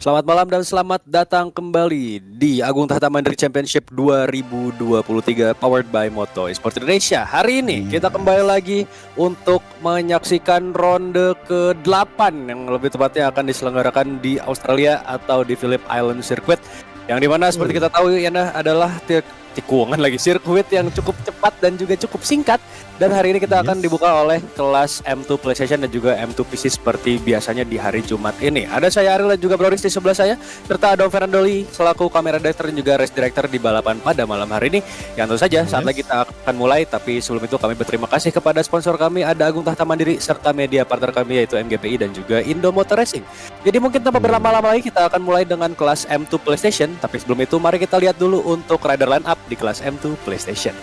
Selamat malam dan selamat datang kembali di Agung Tahta Mandiri Championship 2023 powered by Moto Esports Indonesia. Hari ini kita kembali lagi untuk menyaksikan ronde ke-8 yang lebih tepatnya akan diselenggarakan di Australia atau di Phillip Island Circuit. Yang dimana seperti kita tahu Yana adalah tikungan lagi sirkuit yang cukup cepat dan juga cukup singkat. Dan hari ini kita akan dibuka oleh kelas M2 PlayStation dan juga M2 PC seperti biasanya di hari Jumat ini. Ada saya Ariel dan juga Broris di sebelah saya, serta Adam Fernandoli selaku kamera director dan juga race director di balapan pada malam hari ini. Yang tentu saja saat lagi kita akan mulai, tapi sebelum itu kami berterima kasih kepada sponsor kami, ada Agung Tahta Mandiri serta media partner kami yaitu MGPI dan juga Indo Motor Racing. Jadi mungkin tanpa berlama-lama lagi kita akan mulai dengan kelas M2 PlayStation, tapi sebelum itu mari kita lihat dulu untuk rider line up di kelas M2 PlayStation.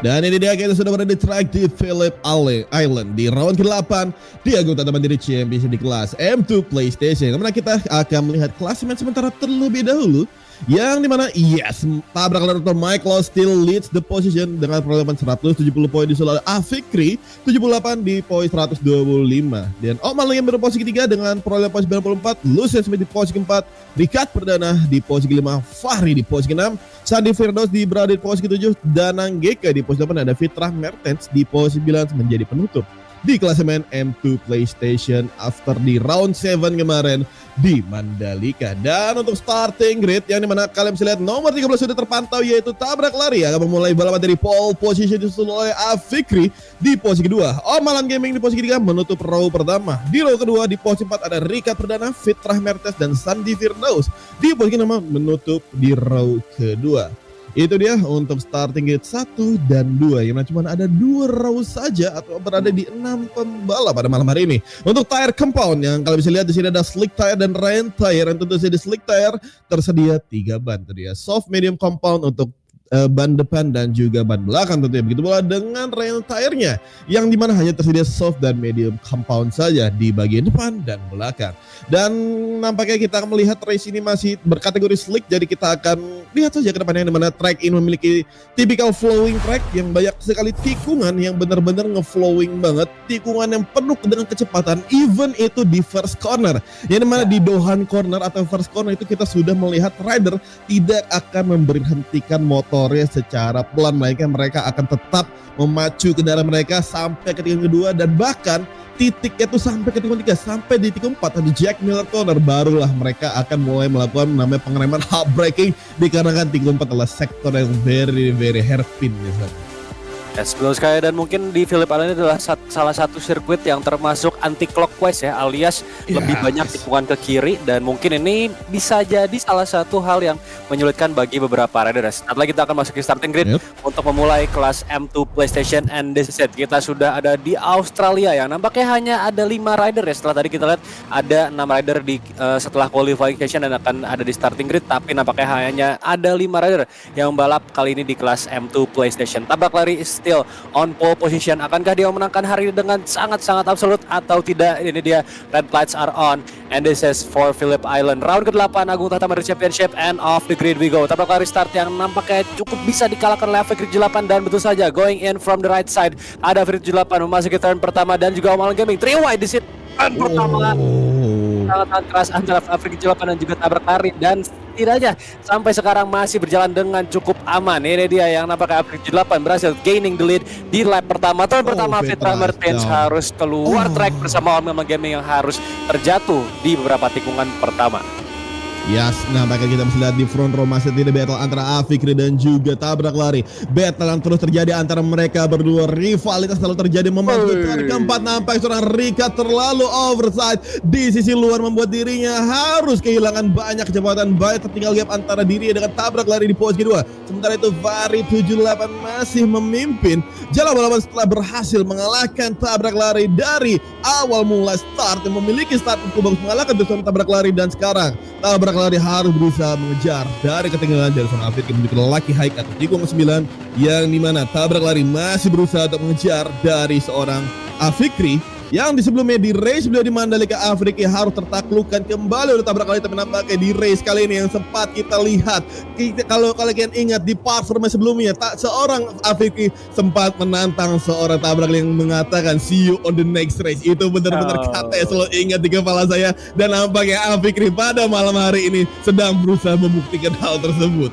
Dan ini dia, kita sudah berada di track di Phillip Island di round ke-8 di Agung Tahta Mandiri Championship di kelas M2 PlayStation. Dimana kita akan melihat klasemen sementara terlebih dahulu, yang dimana tabrak Naruto Michael still leads the position dengan perolehan 170 poin disusul oleh Afikri 78 di poin 125. Dan Oman yang berposisi ketiga dengan perolehan poin 94, Lucian Smith di posisi keempat, Ricard Perdana di posisi kelima, Fahri di posisi keenam, Sandi Firdaus berada di posisi ke-7, dan Anggeka di posisi 8, ada Fitrah Mertens di posisi 9 menjadi penutup di klasemen M2 PlayStation after di round 7 kemarin di Mandalika. Dan untuk starting grid yang dimana kalian bisa lihat nomor 13 sudah terpantau yaitu Tabrak Lari akan memulai balapan dari pole position disusul oleh Afikri di posisi kedua, Omalan Gaming di posisi ketiga menutup row pertama. Di row kedua di posisi 4 ada Ricard Perdana, Fitrah Mertens, dan Sandi Firdaus di posisi kelima menutup di row kedua. Itu dia untuk starting gate 1 dan 2 yang cuma ada 2 row saja atau berada di 6 pembalap pada malam hari ini. Untuk tire compound yang kalian bisa lihat di sini ada slick tire dan rain tire, dan tentu saja di slick tire tersedia 3 ban tadi ya. Soft medium compound untuk ban depan dan juga ban belakang tentunya. Begitu pula dengan rain tire-nya yang dimana hanya tersedia soft dan medium compound saja di bagian depan dan belakang. Dan nampaknya kita akan melihat race ini masih berkategori slick, jadi kita akan lihat saja ke depannya dimana track ini memiliki typical flowing track yang banyak sekali tikungan yang benar-benar ngeflowing banget, tikungan yang penuh dengan kecepatan, even itu di first corner. Yang dimana di Dohan corner atau first corner itu kita sudah melihat rider tidak akan memberhentikan motornya secara pelan, melainkan mereka akan tetap memacu kendaraan mereka sampai ke tikungan kedua, dan bahkan titiknya itu sampai ke tikungan 3, sampai di tikungan 4 di Jack Miller Corner barulah mereka akan mulai melakukan namanya pengereman hard braking, dikarenakan tikungan 4 adalah sektor yang very hairpin misalnya. Yes, betul sekali, dan mungkin di Phillip Island adalah salah satu sirkuit yang termasuk anti clockwise ya, alias lebih banyak tikungan ke kiri, dan mungkin ini bisa jadi salah satu hal yang menyulitkan bagi beberapa riders. Setelah kita akan masuk ke starting grid untuk memulai kelas M2 PlayStation, and this is it. Kita sudah ada di Australia yang nampaknya hanya ada 5 rider ya. Setelah tadi kita lihat ada 6 rider di setelah qualification dan akan ada di starting grid, tapi nampaknya hanya ada 5 rider yang membalap kali ini di kelas M2 PlayStation. Tabrak Lari still on pole position. Akankah dia memenangkan hari ini dengan sangat-sangat absolut atau tidak? Ini dia, red lights are on, and this is for Phillip Island. Round ke-8 Agung Tahta Mandiri Championship, and off the grid we go. Tabrak Lari start yang nampaknya cukup bisa dikalahkan oleh Afikri 8, dan betul saja going in from the right side ada Afikri 8 memasuki turn pertama, dan juga Omalan Gaming 3 wide di turn pertama. Sangat keras antara Afikri 8 dan juga Tabrak Lari, dan setidaknya sampai sekarang masih berjalan dengan cukup aman. Ini dia yang nampaknya Afrika 78 berhasil gaining the lead di lap pertama. Turn pertama Fitra Mertens harus keluar track bersama Omega Gaming yang harus terjatuh di beberapa tikungan pertama. Yes, nah bakal kita bisa lihat di front row masih tidak battle antara Afikri dan juga Tabrak Lari. Battle yang terus terjadi antara mereka berdua, rivalitas selalu terjadi. Memasuki turn keempat nampak seorang Rika terlalu overside di sisi luar membuat dirinya harus kehilangan banyak kecepatan. Baik tertinggal gap antara dirinya dengan Tabrak Lari di posisi kedua. Sementara itu Vari 78 masih memimpin jalan balapan setelah berhasil mengalahkan Tabrak Lari dari awal mulai start, yang memiliki start cukup bagus mengalahkan seorang Tabrak Lari, dan sekarang Tabrak Lari harus berusaha mengejar dari ketinggalan dari zona Afrika menuju ke Lucky Hike atau tikungan 9, yang dimana Tabrak Lari masih berusaha untuk mengejar dari seorang Afikri yang di sebelumnya di race beliau di Mandalika Afrika harus tertaklukkan kembali oleh Tabrak Lari. Tapi nampaknya di race kali ini yang sempat kita lihat, kalau kalian ingat di performa sebelumnya, seorang Afrika sempat menantang seorang Tabrak Lari yang mengatakan see you on the next race. Itu benar-benar kata yang selalu ingat di kepala saya, dan nampaknya Afikri pada malam hari ini sedang berusaha membuktikan hal tersebut.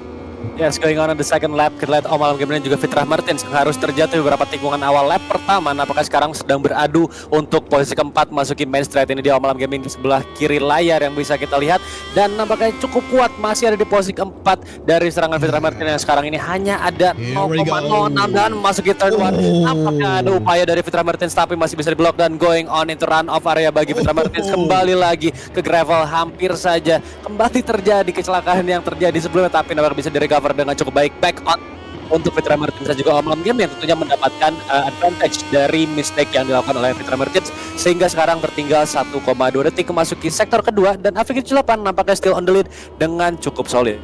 Yes, going on the second lap, kita lihat Omega Gaming dan juga Fitra Mertens yang harus terjatuh beberapa tikungan awal lap pertama. Nampaknya sekarang sedang beradu untuk posisi keempat masuki main straight. Ini dia Omega Gaming di sebelah kiri layar yang bisa kita lihat, dan nampaknya cukup kuat masih ada di posisi keempat dari serangan Fitra Mertens yang sekarang ini hanya ada 0,06 dan memasuki turn 1. Nampaknya ada upaya dari Fitra Mertens tapi masih bisa diblok, dan going on into run off area bagi Fitra Mertens. Kembali lagi ke gravel, hampir saja kembali terjadi kecelakaan yang terjadi sebelumnya, tapi nampaknya bisa recover dengan cukup baik. Back on untuk Fitra Mertens dan juga Omega Gaming yang tentunya mendapatkan advantage dari mistake yang dilakukan oleh Fitra Mertens, sehingga sekarang tertinggal 1,2 detik memasuki sektor kedua, dan Afrika 78 nampaknya still on the lead dengan cukup solid.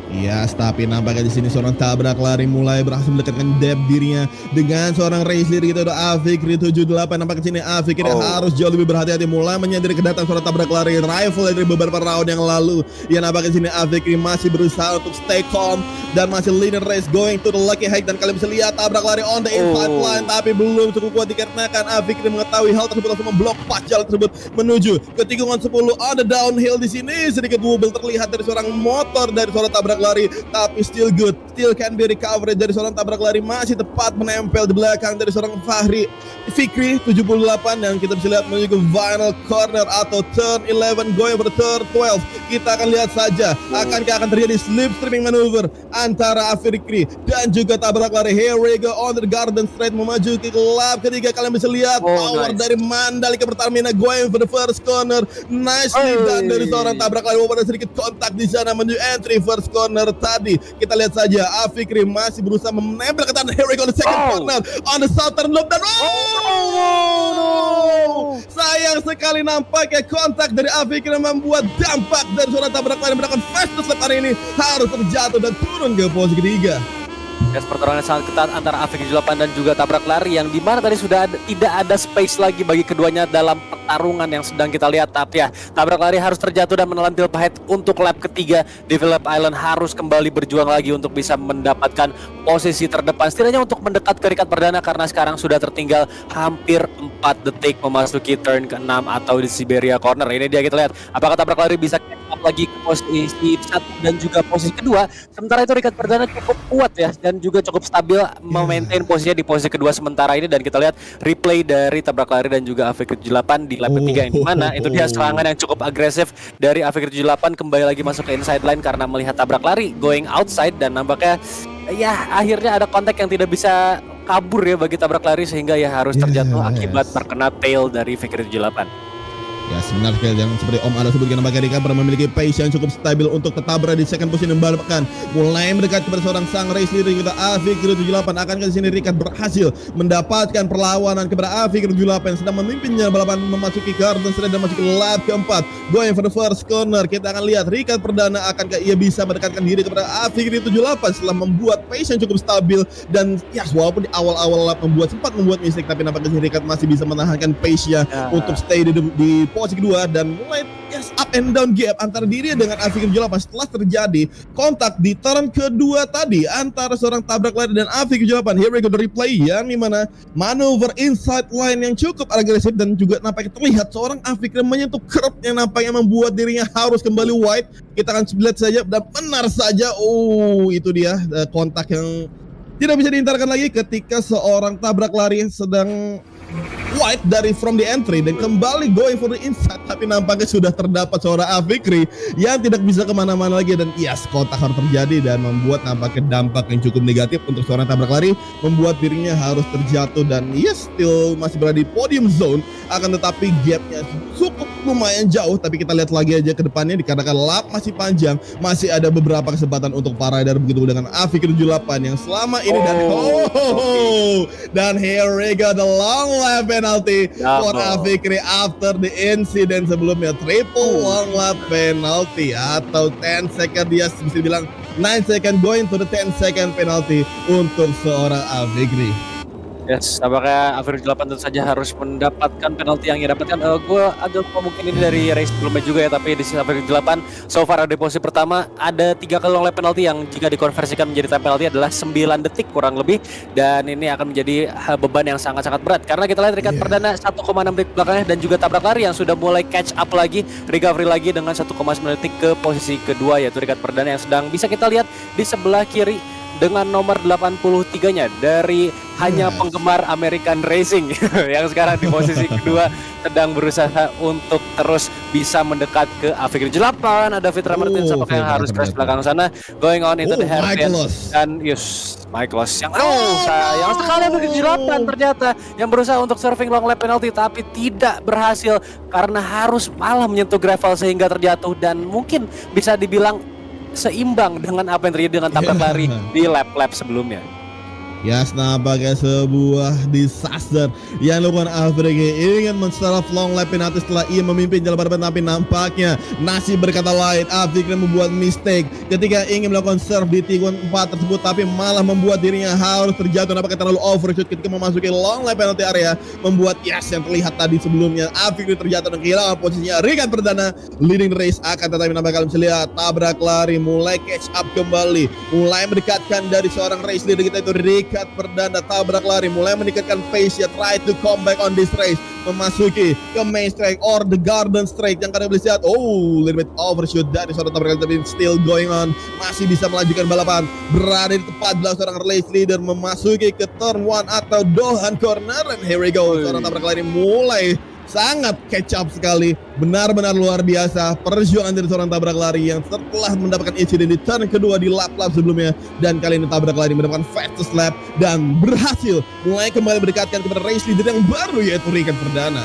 Yes, tapi nampaknya di sini seorang Tabrak Lari mulai berhasil mendekatkan depth dirinya dengan seorang race leader gitu Afikri 78. Nampaknya di sini Afikri harus jauh lebih berhati-hati, mulai menyadari kedatangan seorang Tabrak Lari rival dari beberapa round yang lalu. Ya, nampaknya di sini Afikri masih berusaha untuk stay calm dan masih leading race going to the Lucky Hike, dan kalian bisa lihat Tabrak Lari on the inside line tapi belum cukup kuat dikarenakan Afikri mengetahui hal tersebut langsung memblok pas jalan tersebut menuju ke tikungan 10 on the downhill. Di sini sedikit wobble terlihat dari seorang motor dari seorang Tabrak Lari, tapi still good, still can be recovered dari seorang Tabrak Lari, masih tepat menempel di belakang dari seorang Fikri 78, dan kita bisa lihat menuju ke final corner atau turn 11 going over turn 12. Kita akan lihat saja akankah akan terjadi slipstreaming maneuver antara Afikri dan juga Tabrak Lari. Here we go on the Garden Straight menuju ke lap ketiga. Kalian bisa lihat power dari Mandalika Pertamina going for the first corner. Nicely done dari seorang Tabrak Lari, walaupun ada sedikit kontak di sana menuju entry first corner tadi. Kita lihat saja Afikri masih berusaha menempel ke tanah. Here we go the second corner on the southern loop, dan sayang sekali nampaknya kontak dari Afikri membuat dampak dari seorang Tabrak Lari melakukan fastest lap hari ini harus terjatuh dan turun ke posisi ketiga. Pertarungan sangat ketat antara Afrika 78 dan juga Tabrak Lari, yang dimana tadi sudah tidak ada space lagi bagi keduanya dalam pertarungan yang sedang kita lihat. Tapi ya, Tabrak Lari harus terjatuh dan menelan pil pahit untuk lap ketiga. Develop Island harus kembali berjuang lagi untuk bisa mendapatkan posisi terdepan, setidaknya untuk mendekat ke rikat perdana, karena sekarang sudah tertinggal hampir 4 detik memasuki turn ke-6 atau di Siberia Corner. Ini dia, kita lihat apakah Tabrak Lari bisa up lagi ke posisi 1 dan juga posisi kedua. Sementara itu rikat perdana cukup kuat ya, dan juga cukup stabil memaintain posisinya di posisi kedua sementara ini. Dan kita lihat replay dari Tabrak Lari dan juga Afrika 78 di lap ketiga, yang mana itu dia serangan yang cukup agresif dari Afrika 78 kembali lagi masuk ke inside line karena melihat Tabrak Lari going outside, dan nampaknya ya akhirnya ada kontak yang tidak bisa kabur ya bagi Tabrak Lari, sehingga ya harus terjatuh akibat terkena tail dari Afrika 78. Ya, sebenarnya sekali yang seperti Om Ada sebutkan, nampaknya Rika pernah memiliki pace yang cukup stabil untuk tetap berada di second position, bahkan mulai mendekat kepada seorang sang race leader kita Afikri 78. Akankah di sini Rika berhasil mendapatkan perlawanan kepada Afikri 78 yang sedang memimpinnya balapan memasuki Garden Straight dan masuk ke lap keempat going for the first corner. Kita akan lihat rikat perdana akankah ia bisa mendekatkan diri kepada Afikri 78 setelah membuat pace yang cukup stabil, dan ya walaupun di awal-awal lap sempat membuat mistake, tapi nampaknya rikat masih bisa menahankan pace-nya untuk stay di posisi kedua dan mulai up and down gap antara dirinya dengan Afiq 78 setelah terjadi kontak di turn kedua tadi antara seorang tabrak lari dan Afiq 78. Here we go the replay yang dimana manuver inside line yang cukup agresif dan juga nampaknya terlihat seorang Afiq yang menyentuh curb yang nampaknya membuat dirinya harus kembali wide. Kita akan lihat saja dan benar saja, itu dia kontak yang tidak bisa dihindarkan lagi ketika seorang tabrak lari sedang wide dari from the entry dan kembali going for the inside, tapi nampaknya sudah terdapat seorang Afikri yang tidak bisa kemana-mana lagi dan kontak harus terjadi dan membuat nampaknya dampak yang cukup negatif untuk seorang tabrak lari, membuat dirinya harus terjatuh dan still masih berada di podium zone, akan tetapi gapnya cukup lumayan jauh. Tapi kita lihat lagi aja ke depannya dikarenakan lap masih panjang, masih ada beberapa kesempatan untuk para rider begitu dengan Afikri 78 yang selama ini dan here we go the long lap penalty for Afikri after the incident sebelumnya. Triple long lap penalty atau 10 second, dia bisa bilang 9 second going to the 10 second penalty untuk seorang Afikri. Yes, tampaknya Afiq 8 tentu saja harus mendapatkan penalti yang ia dapatkan. Gue agak lupa mungkin ini dari race sebelumnya juga ya, tapi di sisi Afiq 8 so far di posisi pertama ada 3 kali long lap penalti yang jika dikonversikan menjadi time penalty adalah 9 detik kurang lebih, dan ini akan menjadi beban yang sangat-sangat berat karena kita lihat rekat perdana 1,6 detik belakangnya dan juga tabrak lari yang sudah mulai catch up lagi, recovery lagi dengan 1,9 detik ke posisi kedua, yaitu rekat perdana yang sedang bisa kita lihat di sebelah kiri dengan nomor 83-nya dari hanya penggemar American Racing yang sekarang di posisi kedua sedang berusaha untuk terus bisa mendekat ke Afiq 8. Ada Fitra Martin yang harus crash belakang sana, going on into the hairpin, dan Michaelos yang sayang sekali Afiq 8 ternyata yang berusaha untuk serving long lap penalty tapi tidak berhasil karena harus malah menyentuh gravel sehingga terjatuh dan mungkin bisa dibilang seimbang dengan apa yang terjadi dengan tabrak lari di lap-lap sebelumnya. Nampaknya sebuah disaster yang dilakukan Afiq ingin men-serve long lap penalti setelah ia memimpin jalan balapan, tapi nampaknya nasib berkata lain. Afiq membuat mistake ketika ingin melakukan serve di tikungan 4 tersebut, tapi malah membuat dirinya harus terjatuh. Nampaknya terlalu overshoot ketika memasuki long lap penalty area, membuat yang terlihat tadi sebelumnya Afiq terjatuh dan kehilangan posisinya. Rekat perdana leading the race, akan tetapi nampaknya kalian bisa lihat tabrak lari mulai catch up kembali, mulai mendekatkan dari seorang race leader kita itu Rekat perdana. Tabrak lari mulai meningkatkan pace, try to come back on this race, memasuki ke main straight or the garden straight yang kalian bisa lihat. Little bit overshoot dari seorang tabrak lari, tapi still going on, masih bisa melanjutkan balapan, berada di tempat belakang seorang race leader, memasuki ke turn 1 atau Dohan corner, and here we go. Seorang tabrak lari mulai sangat catch up sekali, benar-benar luar biasa perjuangan dari seorang tabrak lari yang setelah mendapatkan insiden di turn kedua di lap-lap sebelumnya, dan kali ini tabrak lari mendapatkan fastest lap dan berhasil mulai kembali mendekatkan kepada race leader yang baru, yaitu Rekat perdana.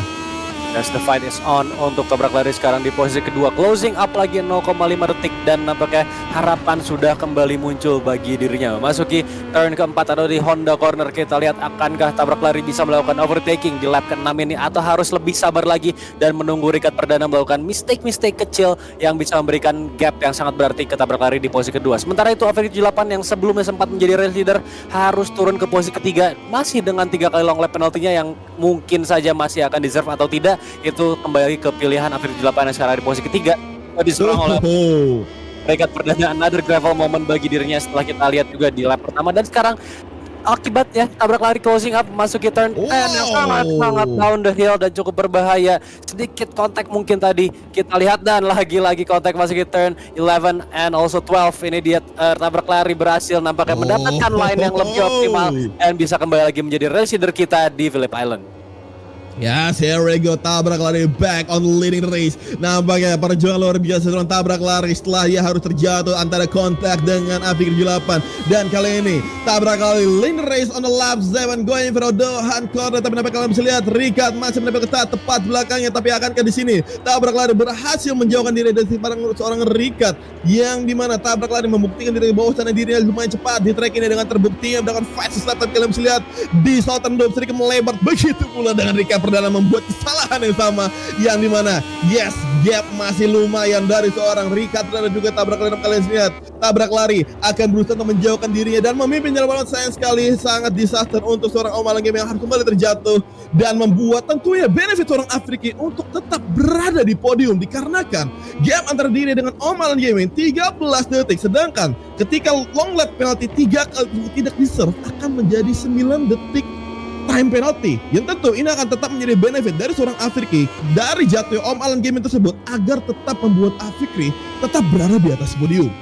As the fight is on untuk tabrak lari sekarang di posisi kedua, closing up lagi 0,5 detik dan nampaknya harapan sudah kembali muncul bagi dirinya. Memasuki turn keempat atau di Honda corner, kita lihat akankah tabrak lari bisa melakukan overtaking di lap ke-6 ini atau harus lebih sabar lagi dan menunggu Rekat perdana melakukan mistake kecil yang bisa memberikan gap yang sangat berarti ke tabrak lari di posisi kedua. Sementara itu Afiq 8 yang sebelumnya sempat menjadi race leader harus turun ke posisi ketiga masih dengan 3 kali long lap penaltinya yang mungkin saja masih akan deserve atau tidak. Itu kembali ke pilihan Afiq 8 yang sekarang di posisi ketiga, diserang oleh Rekat perdana. Another gravel moment bagi dirinya setelah kita lihat juga di lap pertama, dan sekarang akibatnya tabrak lari closing up masuki turn 10 yang sangat down the hill dan cukup berbahaya. Sedikit kontak mungkin tadi kita lihat, dan lagi-lagi kontak masuki turn 11 and also 12. Ini dia tabrak lari berhasil nampaknya mendapatkan line yang lebih optimal dan bisa kembali lagi menjadi race leader kita di Phillip Island. Here we go, tabrak lari back on leading the race. Nampaknya perjuangan luar biasa seorang tabrak lari setelah ia harus terjatuh antara kontak dengan Afiq 8. Dan kali ini tabrak lari leading the race on the lap 7 going for the Dohan corner. Tapi nampaknya kalian bisa lihat Rekat masih mendapat ketat tepat belakangnya. Tapi akankah di sini tabrak lari berhasil menjauhkan diri dari seorang Rekat, yang dimana tabrak lari membuktikan diri bahwa sana dirinya lumayan cepat di track ini dengan terbuktinya mendapatkan fastest lap. Tapi kalian bisa lihat di Southern Dome sedikit melebar, begitu pula dengan Rekat Perdana membuat kesalahan yang sama, yang dimana yes, gap masih lumayan dari seorang Ricard Perdana juga tabrak lari. Kalian lihat, tabrak lari akan berusaha untuk menjauhkan dirinya dan memimpin jalan balap. Sayang sekali, sangat disaster untuk seorang Om Alan Gaming yang harus kembali terjatuh dan membuat tentunya benefit seorang Afriki untuk tetap berada di podium dikarenakan gap antara diri dengan Om Alan Gaming 13 detik, sedangkan ketika long lap penalti 3 kali tidak diserve akan menjadi 9 detik time penalty, yang tentu ini akan tetap menjadi benefit dari seorang Afriki dari jatuh Om Alan Gaming tersebut agar tetap membuat Afriki tetap berada di atas podium.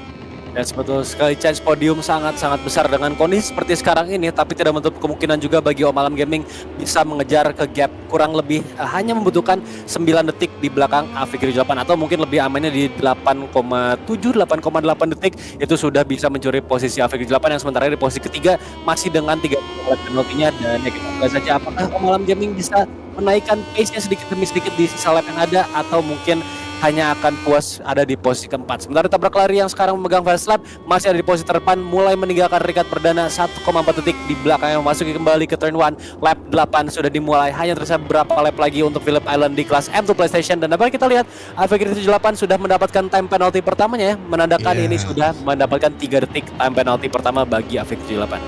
Dan betul sekali, chance podium sangat-sangat besar dengan kondisi seperti sekarang ini, tapi tidak menutup kemungkinan juga bagi Om Alam Gaming bisa mengejar ke gap kurang lebih hanya membutuhkan 9 detik di belakang Afriki 8 atau mungkin lebih amannya di 8,8 detik itu sudah bisa mencuri posisi Afriki 8 yang sementara di posisi ketiga masih dengan 3 penaltinya. Dan ya kita lihat saja apakah Om Alam Gaming bisa menaikkan pace-nya sedikit demi sedikit di sisa lap yang ada atau mungkin hanya akan puas ada di posisi keempat. Sementara tabrak lari yang sekarang memegang fast lap masih ada di posisi terdepan, mulai meninggalkan Ricard Perdana 1,4 detik di belakang yang memasuki kembali ke turn 1. Lap 8 sudah dimulai, hanya tersisa beberapa lap lagi untuk Phillip Island di kelas M2 PlayStation. Dan dapat kita lihat Afriki 78 sudah mendapatkan time penalty pertamanya, menandakan ini sudah mendapatkan 3 detik time penalty pertama bagi Afriki 78.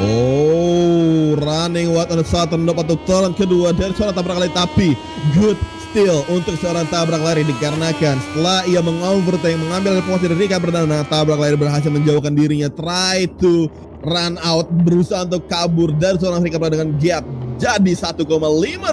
Oh, running what on the southern loop atau turn kedua dari seorang tabrak lari, tapi good steal untuk seorang tabrak lari dikarenakan setelah ia mengovertake mengambil posisi dari Ricard Perdana, tabrak lari berhasil menjauhkan dirinya, try to run out, berusaha untuk kabur dari seorang Ricard Perdana dengan gap jadi 1,5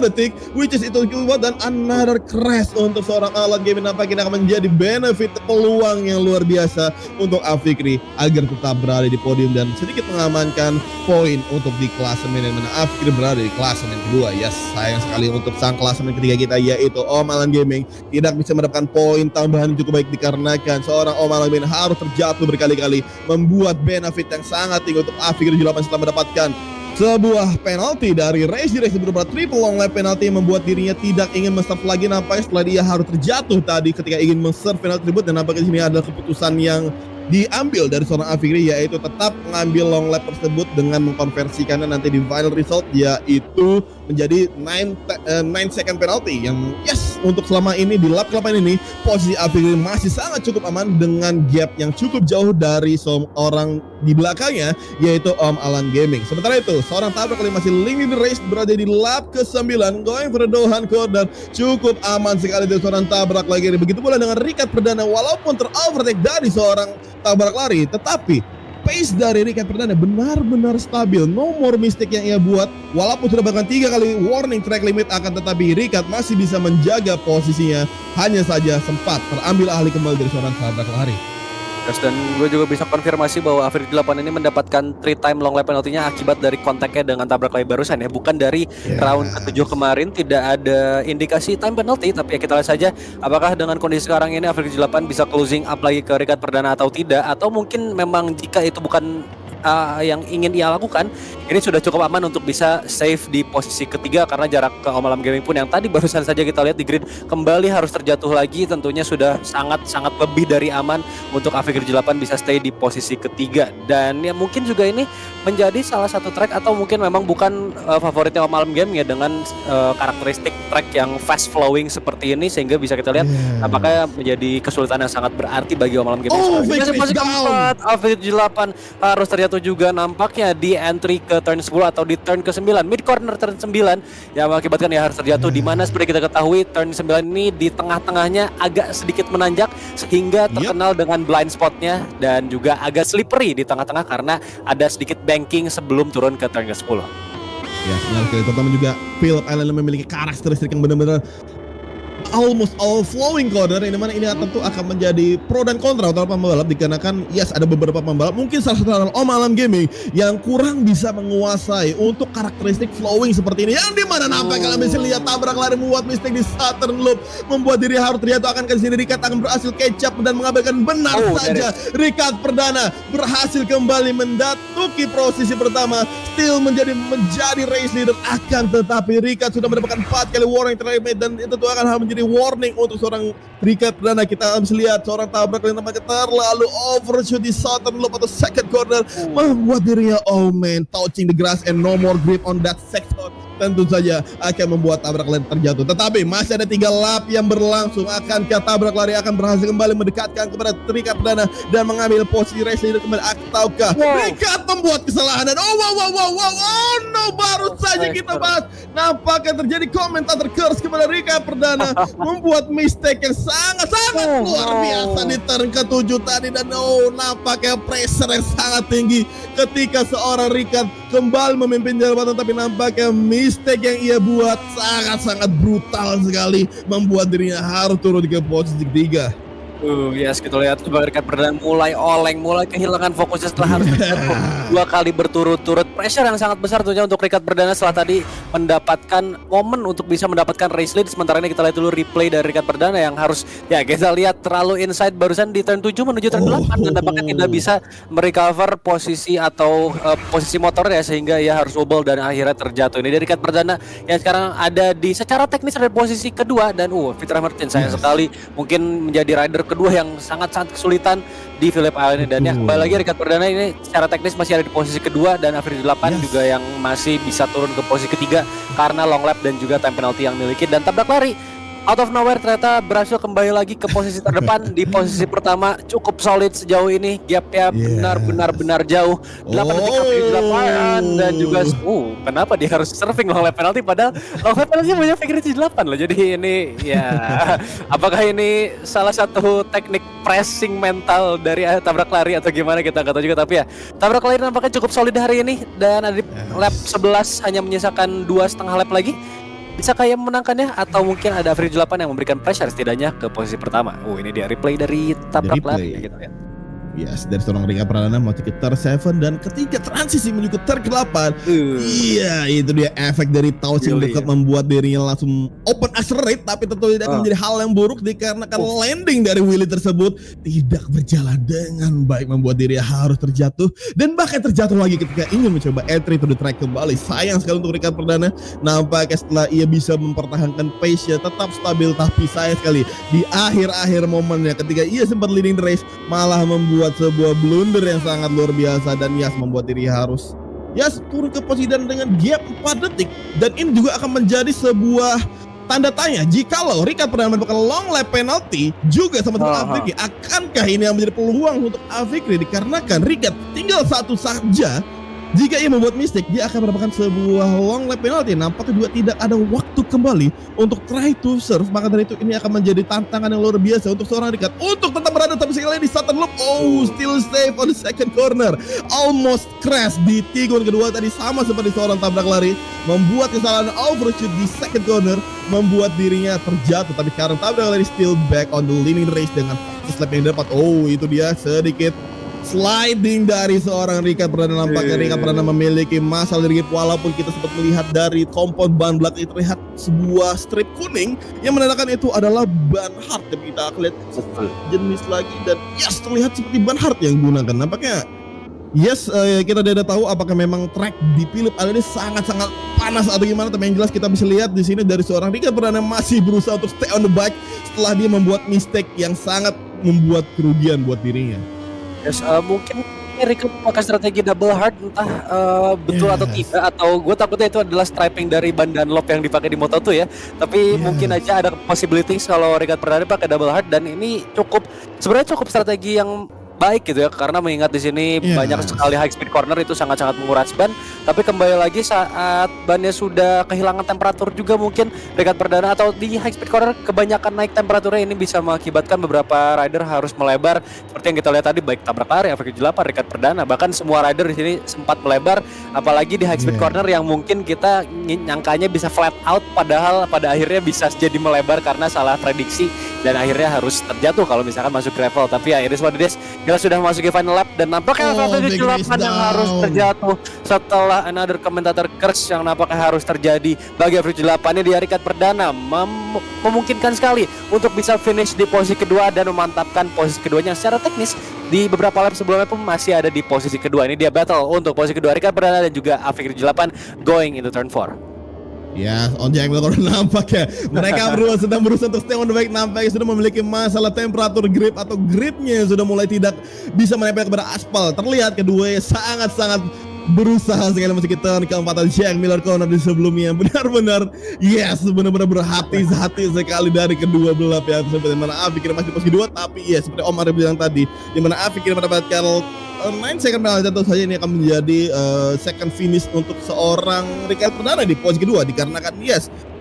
detik, which is itu keluar dan another crash untuk seorang Alan Gaming. Nampaknya akan menjadi benefit peluang yang luar biasa untuk Afikri agar tetap berada di podium dan sedikit mengamankan poin untuk di klasemen yang mana Afikri berada di klasemen kedua. Yes, sayang sekali untuk sang klasemen ketiga kita yaitu Om Alan Gaming tidak bisa mendapatkan poin tambahan yang cukup baik dikarenakan seorang Om Alan Gaming harus terjatuh berkali-kali, membuat benefit yang sangat tinggi untuk Afikri 8 setelah mendapatkan sebuah penalti dari race berupa triple long lap penalti yang membuat dirinya tidak ingin men-serve lagi nampaknya setelah dia harus terjatuh tadi ketika ingin men-serve penalti tersebut. Dan nampaknya di sini adalah keputusan yang diambil dari seorang Afikri yaitu tetap mengambil long lap tersebut dengan mengkonversikannya nanti di final result yaitu menjadi 9 second penalty yang yes untuk selama ini di lap ke-8 ini posisi Afikri masih sangat cukup aman dengan gap yang cukup jauh dari seorang di belakangnya yaitu Om Alan Gaming. Sementara itu seorang tabrak lari masih leading the race berada di lap ke-9 going for the Dohan corner, cukup aman sekali dari seorang tabrak lari. Begitu pula dengan Ricard Perdana walaupun terovertake dari seorang tabrak lari, tetapi pace dari Ricard Perdana benar-benar stabil, no more mistake yang ia buat walaupun sudah bahkan 3 kali warning track limit, akan tetapi Ricard masih bisa menjaga posisinya, hanya saja sempat terambil alih kembali dari seorang tabrak lari. Dan gue juga bisa konfirmasi bahwa Afriki 8 ini mendapatkan 3 time long lap penaltinya akibat dari kontaknya dengan tabrak lari barusan ya, bukan dari round ke-7 kemarin. Tidak ada indikasi time penalty, tapi ya kita lihat saja apakah dengan kondisi sekarang ini Afriki 8 bisa closing up lagi ke Ricard Perdana atau tidak, atau mungkin memang jika itu bukan yang ingin ia lakukan, ini sudah cukup aman untuk bisa save di posisi ketiga karena jarak ke Om Alam Gaming pun yang tadi barusan saja kita lihat di grid kembali harus terjatuh lagi, tentunya sudah sangat-sangat lebih dari aman untuk Afriki 8 bisa stay di posisi ketiga. Dan ya mungkin juga ini menjadi salah satu track atau mungkin memang bukan favoritnya Om Alam Gaming ya dengan karakteristik track yang fast flowing seperti ini, sehingga bisa kita lihat apakah menjadi kesulitan yang sangat berarti bagi Om Alam Gaming. Masih keempat, Afriki 8 harus terjatuh juga nampaknya di entry ke turn 10 atau di turn ke-9, mid corner turn 9 yang mengakibatkan dia harus terjatuh, di mana seperti kita ketahui turn 9 ini di tengah-tengahnya agak sedikit menanjak sehingga terkenal dengan blind spotnya dan juga agak slippery di tengah-tengah karena ada sedikit banking sebelum turun ke turn ke-10. Ya, benar sekali. Terutama juga Phillip Island memiliki karakteristik yang benar-benar almost all flowing corner, yang dimana ini tentu akan menjadi pro dan kontra untuk pembalap dikarenakan yes ada beberapa pembalap mungkin salah satu adalah Om Alam Gaming yang kurang bisa menguasai untuk karakteristik flowing seperti ini, yang dimana nampaknya kalian bisa lihat tabrak lari membuat mistake di southern loop, membuat diri harus terjatuh, akan ke sini Ricard akan berhasil catch up dan mengabaikan benar saja Ricard Perdana berhasil kembali mendatuki posisi pertama, still menjadi race leader, akan tetapi Ricard sudah mendapatkan 4 kali warning terakhir dan itu tuh akan menjadi warning untuk seorang Ricard Perdana. Kita bisa lihat seorang tabrak yang nampaknya terlalu overshoot di southern loop atau second corner, membuat dirinya touching the grass and no more grip on that sector. tentu saja akan membuat tabrak lari terjatuh. Tetapi masih ada 3 lap yang berlangsung. Akankah tabrak lari akan berhasil kembali mendekatkan kepada Ricard Perdana dan mengambil posisi race leader kembali, ataukah Ricard membuat kesalahan dan oh no, baru saja kita bahas nampaknya terjadi komentator curse kepada Ricard Perdana membuat mistake yang sangat luar biasa di turn ke-7 tadi, dan nampaknya pressure yang sangat tinggi ketika seorang Ricard kembali memimpin jabatan, tapi nampaknya mistake yang ia buat sangat brutal sekali membuat dirinya harus turun ke posisi ketiga. Yes, kita lihat Ricard Perdana mulai oleng, mulai kehilangan fokusnya setelah harus 2 kali berturut-turut. Pressure yang sangat besar tentunya untuk Ricard Perdana setelah tadi mendapatkan momen untuk bisa mendapatkan race lead. Sementara ini kita lihat dulu replay dari Ricard Perdana yang harus, ya kita lihat terlalu inside barusan di turn 7 menuju turn 8 dan nampaknya tidak bisa merecover posisi atau posisi motornya sehingga ia harus wobble dan akhirnya terjatuh. Ini dari Ricard Perdana yang sekarang ada di secara teknis ada posisi kedua, dan Fitra Martin sayang sekali mungkin menjadi rider kedua yang sangat kesulitan di Phillip Island ini. Dan ya kembali lagi Ricard Perdana ini secara teknis masih ada di posisi kedua, dan Average 8 juga yang masih bisa turun ke posisi ketiga karena long lap dan juga time penalty yang miliki. Dan tabrak lari out of nowhere ternyata berhasil kembali lagi ke posisi terdepan. Di posisi pertama cukup solid sejauh ini, gapnya benar-benar jauh, 8 detik Average 8, dan juga kenapa dia harus surfing long lap penalty padahal long lap penalty punya Average 8 loh. Jadi ini ya apakah ini salah satu teknik pressing mental dari tabrak lari atau gimana, kita nggak tahu juga. Tapi ya tabrak lari nampaknya cukup solid hari ini, dan ada di lap 11 hanya menyisakan 2,5 lap lagi. Bisa kayak memenangkannya, atau mungkin ada Average 8 yang memberikan pressure setidaknya ke posisi pertama. Ini dia replay dari tabrak lari gitu ya. Yes, dari seorang Ricard Perdana mau ke turn 7 dan ketika transisi menuju ke turn ke-8. Iya, itu dia efek dari touching dekat membuat dirinya langsung open accelerate, tapi tentu tidak akan menjadi hal yang buruk dikarenakan landing dari wheelie tersebut tidak berjalan dengan baik, membuat dirinya harus terjatuh dan bahkan terjatuh lagi ketika ingin mencoba entry to the track kembali. Sayang sekali untuk Ricard Perdana, nampaknya setelah ia bisa mempertahankan pace-nya tetap stabil, tapi sayang sekali di akhir-akhir momennya ketika ia sempat leading the race malah membuat sebuah blunder yang sangat luar biasa, dan Yas membuat diri harus turun ke posisi dan dengan gap 4 detik. Dan ini juga akan menjadi sebuah tanda tanya jikalau Ricard Perdana mendapatkan long lap penalty juga sama dengan Afikri. Akankah ini yang menjadi peluang untuk Afikri, dikarenakan Ricard tinggal satu saja. Jika ia membuat mistake, dia akan mendapatkan sebuah long lap penalty. Nampaknya juga tidak ada waktu kembali untuk try to serve. Maka dari itu ini akan menjadi tantangan yang luar biasa untuk seorang Ricard untuk tetap berada tapi sekali di Sutton Loop. Still safe on the second corner. Almost crash di tikungan kedua tadi, sama seperti seorang tabrak lari. Membuat kesalahan overshoot di second corner, membuat dirinya terjatuh. Tapi sekarang tabrak lari still back on the leading race dengan fastest lap yang dapat. Itu dia sedikit sliding dari seorang Ricard Perdana. Nampaknya Ricard Perdana memiliki masalah dari grip, walaupun kita sempat melihat dari kompon ban belakang terlihat sebuah strip kuning yang menandakan itu adalah ban hard. Tapi kita lihat jenis lagi dan terlihat seperti ban hard yang digunakan. Nampaknya kita tidak tahu apakah memang track di Phillip Island ini sangat panas atau gimana, tapi yang jelas kita bisa lihat di sini dari seorang Ricard Perdana masih berusaha untuk stay on the bike setelah dia membuat mistake yang sangat membuat kerugian buat dirinya. Mungkin Ricard pakai strategi double hard, entah betul atau tidak, atau gue takutnya itu adalah striping dari ban Dunlop yang dipakai di Moto2 ya. Tapi mungkin aja ada possibilities kalau Ricard Perdana pakai double hard, dan ini sebenarnya cukup strategi yang baik gitu ya, karena mengingat di sini banyak sekali high speed corner, itu sangat menguras ban. Tapi kembali lagi saat bannya sudah kehilangan temperatur juga, mungkin Ricard Perdana atau di high speed corner kebanyakan naik temperaturnya, ini bisa mengakibatkan beberapa rider harus melebar seperti yang kita lihat tadi, baik tabrak lari, Average 8, Ricard Perdana, bahkan semua rider di sini sempat melebar, apalagi di high speed corner yang mungkin kita nyangkanya bisa flat out, padahal pada akhirnya bisa jadi melebar karena salah prediksi dan akhirnya harus terjatuh kalau misalkan masuk gravel. Tapi ya iris what it is, kita sudah memasuki final lap dan nampaknya Average 8 yang harus terjatuh setelah another commentator curse yang nampaknya harus terjadi bagi Average 8 ini. Di Ricard Perdana memungkinkan sekali untuk bisa finish di posisi kedua dan memantapkan posisi keduanya. Secara teknis di beberapa lap sebelumnya pun masih ada di posisi kedua. Ini dia battle untuk posisi kedua Ricard Perdana dan juga Average 8 going into turn 4. On Jack nampaknya mereka sedang berusaha untuk stay on the bike. Nampaknya sudah memiliki masalah temperatur grip atau gripnya sudah mulai tidak bisa menempel kepada aspal. Terlihat keduanya sangat berusaha sekali memasuki turn keempat Jack Miller corner di sebelumnya. Benar-benar benar-benar berhati-hati sekali dari kedua belah pihak tersebut. Dimana Afikri masih di posisi 2, tapi seperti Omar bilang tadi, dimana Afikri mendapatkan 9 second penalti, tentu saja ini akan menjadi second finish untuk seorang Ricard Perdana di posisi kedua, dikarenakan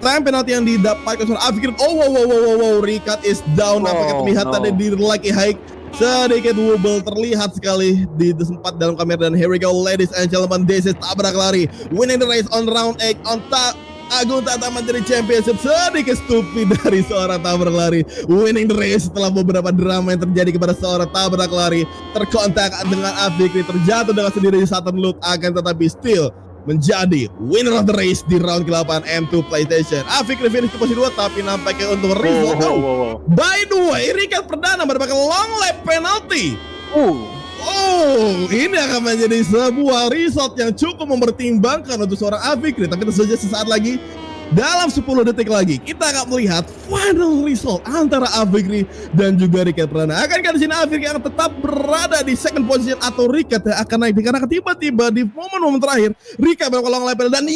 time penalti yang didapatkan oleh Afikri. Ricard is down. Apakah terlihat tadi di Lucky Hike sedikit wobble terlihat sekali di tempat dalam kamera. Dan here we go ladies and gentlemen, this is tabrak lari winning the race on round 8 on top Agung Tata Mandiri Championship. Sedikit stupid dari seorang tabrak lari winning the race setelah beberapa drama yang terjadi kepada seorang tabrak lari, terkontak dengan Afikri, terjatuh dengan sendiri di Saturn Loop, akan tetapi still menjadi winner of the race di round ke-8 M2 PlayStation. Afikri finish di posisi 2, tapi nampaknya untuk result. By the way, Ricard Perdana mendapatkan long lap penalty. Ini akan menjadi sebuah result yang cukup mempertimbangkan untuk seorang Afikri. Tapi tentu saja sesaat lagi, dalam 10 detik lagi, kita akan melihat final result antara Afikri dan juga Ricard Perdana. Akankah di sini Afikri akan tetap berada di second position atau Ricard yang akan naik? Karena tiba-tiba di momen-momen terakhir, Ricard melakukan long lap dan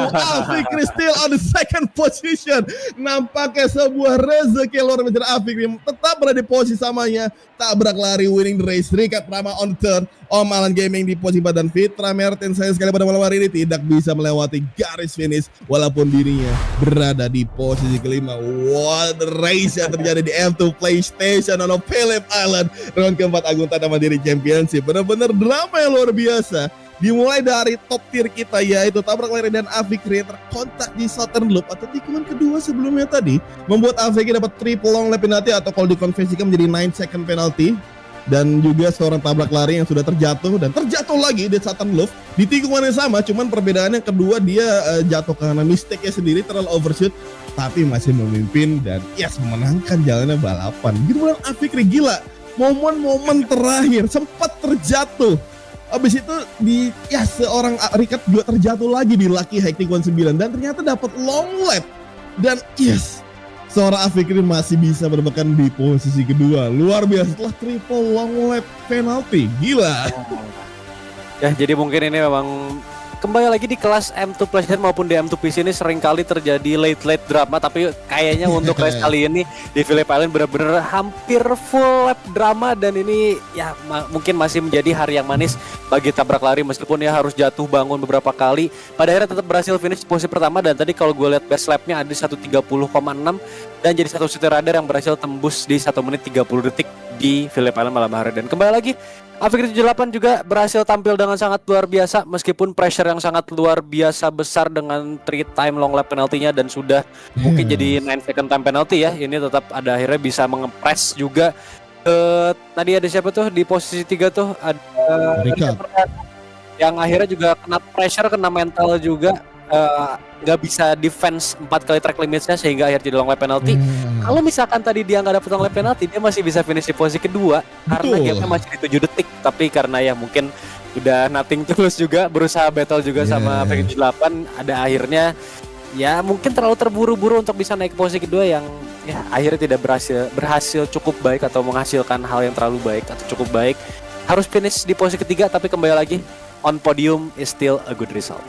Afikri still on the second position. Nampaknya sebuah rezeki luar biasa. Afikri tetap berada di posisi samanya, tabrak lari winning the race. Ricard Perdana on third, Om Alan Gaming di posisi 4, dan Fitra Mertens sayang sekali pada malam hari ini tidak bisa melewati garis finish walaupun dirinya berada di posisi kelima. What the race yang terjadi di M2 PlayStation on Phillip Island round keempat Agung Tata Mandiri Championship. Benar-benar drama yang luar biasa. Dimulai dari top tier kita, yaitu tabrak lari dan Afikri terkontak di Southern Loop atau tikungan kedua sebelumnya tadi, membuat Afikri dapat triple long lap penalty atau kalau dikonversikan menjadi 9 second penalty. Dan juga seorang tabrak lari yang sudah terjatuh dan terjatuh lagi di Saturn Loop di tikungan yang sama, cuman perbedaannya kedua dia jatuh karena mistake-nya sendiri, terlalu overshoot, tapi masih memimpin dan memenangkan jalannya balapan. Gitu bilang Afikri, gila, momen-momen terakhir sempat terjatuh. Abis itu seorang Ricard juga terjatuh lagi di Lucky Hike tikungan 9 dan ternyata dapat long lap. Dan seorang Afikri masih bisa mendapatkan di posisi kedua. Luar biasa setelah triple long lap penalty. Gila. Jadi mungkin ini memang kembali lagi di kelas M2 PlayStation maupun di M2 PC ini sering kali terjadi late drama, tapi kayaknya untuk race kali ini di Phillip Island benar-benar hampir full lap drama, dan ini mungkin masih menjadi hari yang manis bagi tabrak lari meskipun harus jatuh bangun beberapa kali. Pada akhirnya tetap berhasil finish di posisi pertama, dan tadi kalau gue lihat best lapnya ada 1:30,6 dan jadi satu shooter radar yang berhasil tembus di 1 menit 30 detik di Phillip Island malam hari. Dan kembali lagi Afikri 78 juga berhasil tampil dengan sangat luar biasa meskipun pressure yang sangat luar biasa besar dengan 3 time long lap penaltinya dan sudah mungkin jadi 9 second time penalty ini tetap ada akhirnya bisa mengepres juga. Tadi ada siapa tuh di posisi 3 tuh, ada Ricard yang akhirnya juga kena pressure, kena mental juga, nggak bisa defense 4 kali track limitnya sehingga akhirnya jadi long lap penalty. Kalau misalkan tadi dia nggak dapet long lap penalty, dia masih bisa finish di posisi kedua. Betul. Karena gapnya masih di 7 detik, tapi karena mungkin udah nothing tulus juga, berusaha battle juga sama Afikri 8, ada akhirnya mungkin terlalu terburu-buru untuk bisa naik ke posisi kedua yang akhirnya tidak berhasil cukup baik atau menghasilkan hal yang terlalu baik atau cukup baik. Harus finish di posisi ketiga, tapi kembali lagi on podium is still a good result.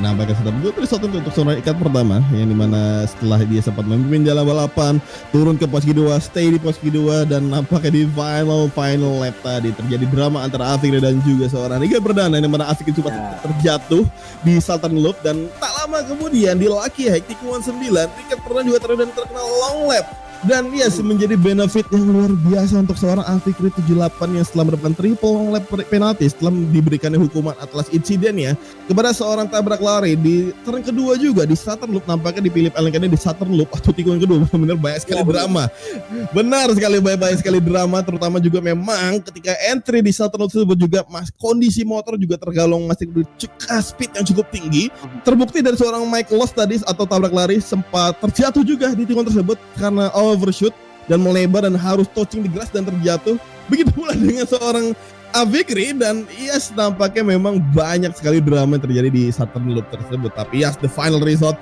Nampaknya sudah good result untuk seorang Ricard pertama, yang dimana setelah dia sempat memimpin jalan balapan, turun ke posisi kedua, stay di posisi kedua, dan nampaknya di final lap tadi terjadi drama antara Afikri dan juga seorang Ricard Perdana, yang dimana Afikri sempat terjatuh di Southern Loop, dan tak lama kemudian di Lucky Hike tikungan 9, Ricard Perdana juga terkena long lap. Dan menjadi benefit yang luar biasa untuk seorang Afikri 78 yang setelah mendapatkan triple long lap penalti setelah diberikannya hukuman atas insidennya kepada seorang tabrak lari di turn kedua juga di Southern Loop. Nampaknya di Phillip Island di Southern Loop atau tikungan kedua benar-benar banyak sekali drama. Benar sekali, banyak sekali drama, terutama juga memang ketika entry di Southern Loop tersebut juga kondisi motor juga tergolong masih speed yang cukup tinggi. Terbukti dari seorang Mike Loss tadi atau tabrak lari sempat terjatuh juga di tikungan tersebut karena overshoot dan melebar dan harus touching di grass dan terjatuh. Begitu pula dengan seorang Afikri, dan nampaknya memang banyak sekali drama yang terjadi di Southern Loop tersebut. Tapi the final result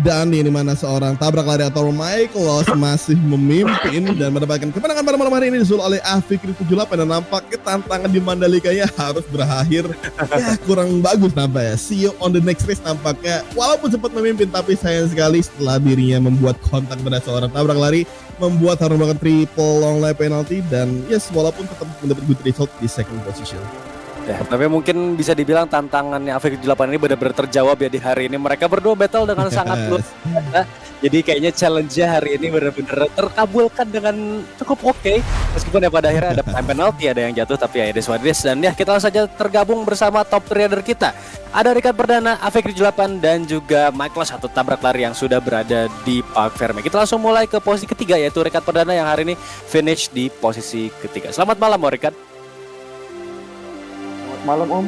Dani, di mana seorang tabrak lari atau Michaelos masih memimpin dan mendapatkan kemenangan pada malam hari ini disusul oleh Afikri 78 dan nampaknya tantangan di Mandalika-nya harus berakhir ya kurang bagus nampaknya. See you on the next race nampaknya walaupun sempat memimpin tapi sayang sekali setelah dirinya membuat kontak pada seorang tabrak lari membuat harus melakukan triple long lap penalty dan yes walaupun tetap mendapat good result di second position. Ya, tapi mungkin bisa dibilang tantangannya Afikri 8 ini benar-benar terjawab ya di hari ini. Mereka berdua battle dengan sangat luar biasa. Jadi kayaknya challenge-nya hari ini benar-benar terkabulkan dengan cukup oke. Meskipun ya pada akhirnya ada time penalty, ada yang jatuh, tapi ya it is what it is. Dan ya kita langsung saja tergabung bersama top trader kita. Ada Ricard Perdana, Afikri 8 dan juga Michaelos satu tabrak lari yang sudah berada di Parc Ferme. Kita langsung mulai ke posisi ketiga yaitu Ricard Perdana yang hari ini finish di posisi ketiga. Selamat malam Ricard. Malam Om.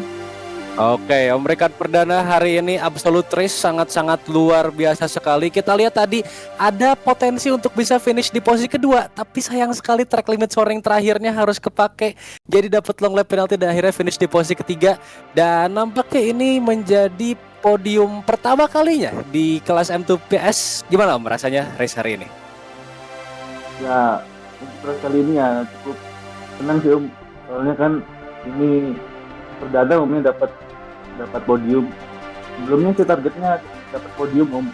Oke, Om Ricard Perdana hari ini absolute race sangat-sangat luar biasa sekali. Kita lihat tadi ada potensi untuk bisa finish di posisi kedua, tapi sayang sekali track limit soaring terakhirnya harus kepake. Jadi dapat long lap penalty dan akhirnya finish di posisi ketiga. Dan nampaknya ini menjadi podium pertama kalinya di kelas M2 PS. Gimana Om rasanya race hari ini? Ya, untuk kali ini ya cukup senang sih Om. Soalnya kan ini perdana Omnya dapat podium. Sebelumnya sih targetnya dapat podium Om.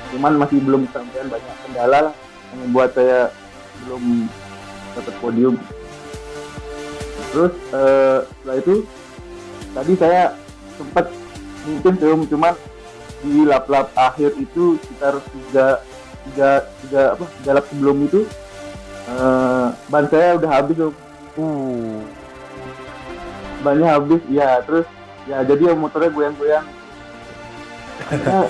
Cuman masih belum kesampaian banyak kendala lah yang membuat saya belum dapat podium. Terus setelah itu tadi saya sempat mungkin sih Om, cuman di lap-lap akhir itu sekitar tiga lap sebelum itu ban saya udah habis Om. Bannya habis ya, terus ya jadi motornya goyang-goyang. Nah,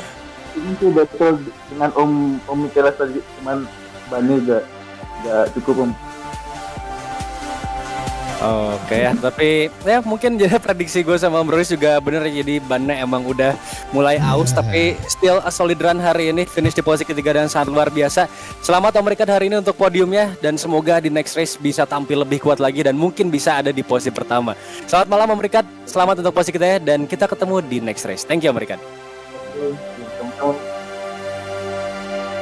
ini tuh battle dengan Om Michaelos tadi, cuman bannya gak cukup Om. Oke ya, tapi ya mungkin jadi prediksi gue sama Om Roris juga bener, jadi bannya emang udah mulai aus, tapi still a solid run hari ini, finish di posisi ketiga dan sangat luar biasa. Selamat Om Ricard hari ini untuk podiumnya dan semoga di next race bisa tampil lebih kuat lagi dan mungkin bisa ada di posisi pertama. Selamat malam Om Ricard, selamat untuk posisi kita ya dan kita ketemu di next race. Thank you Om Ricard.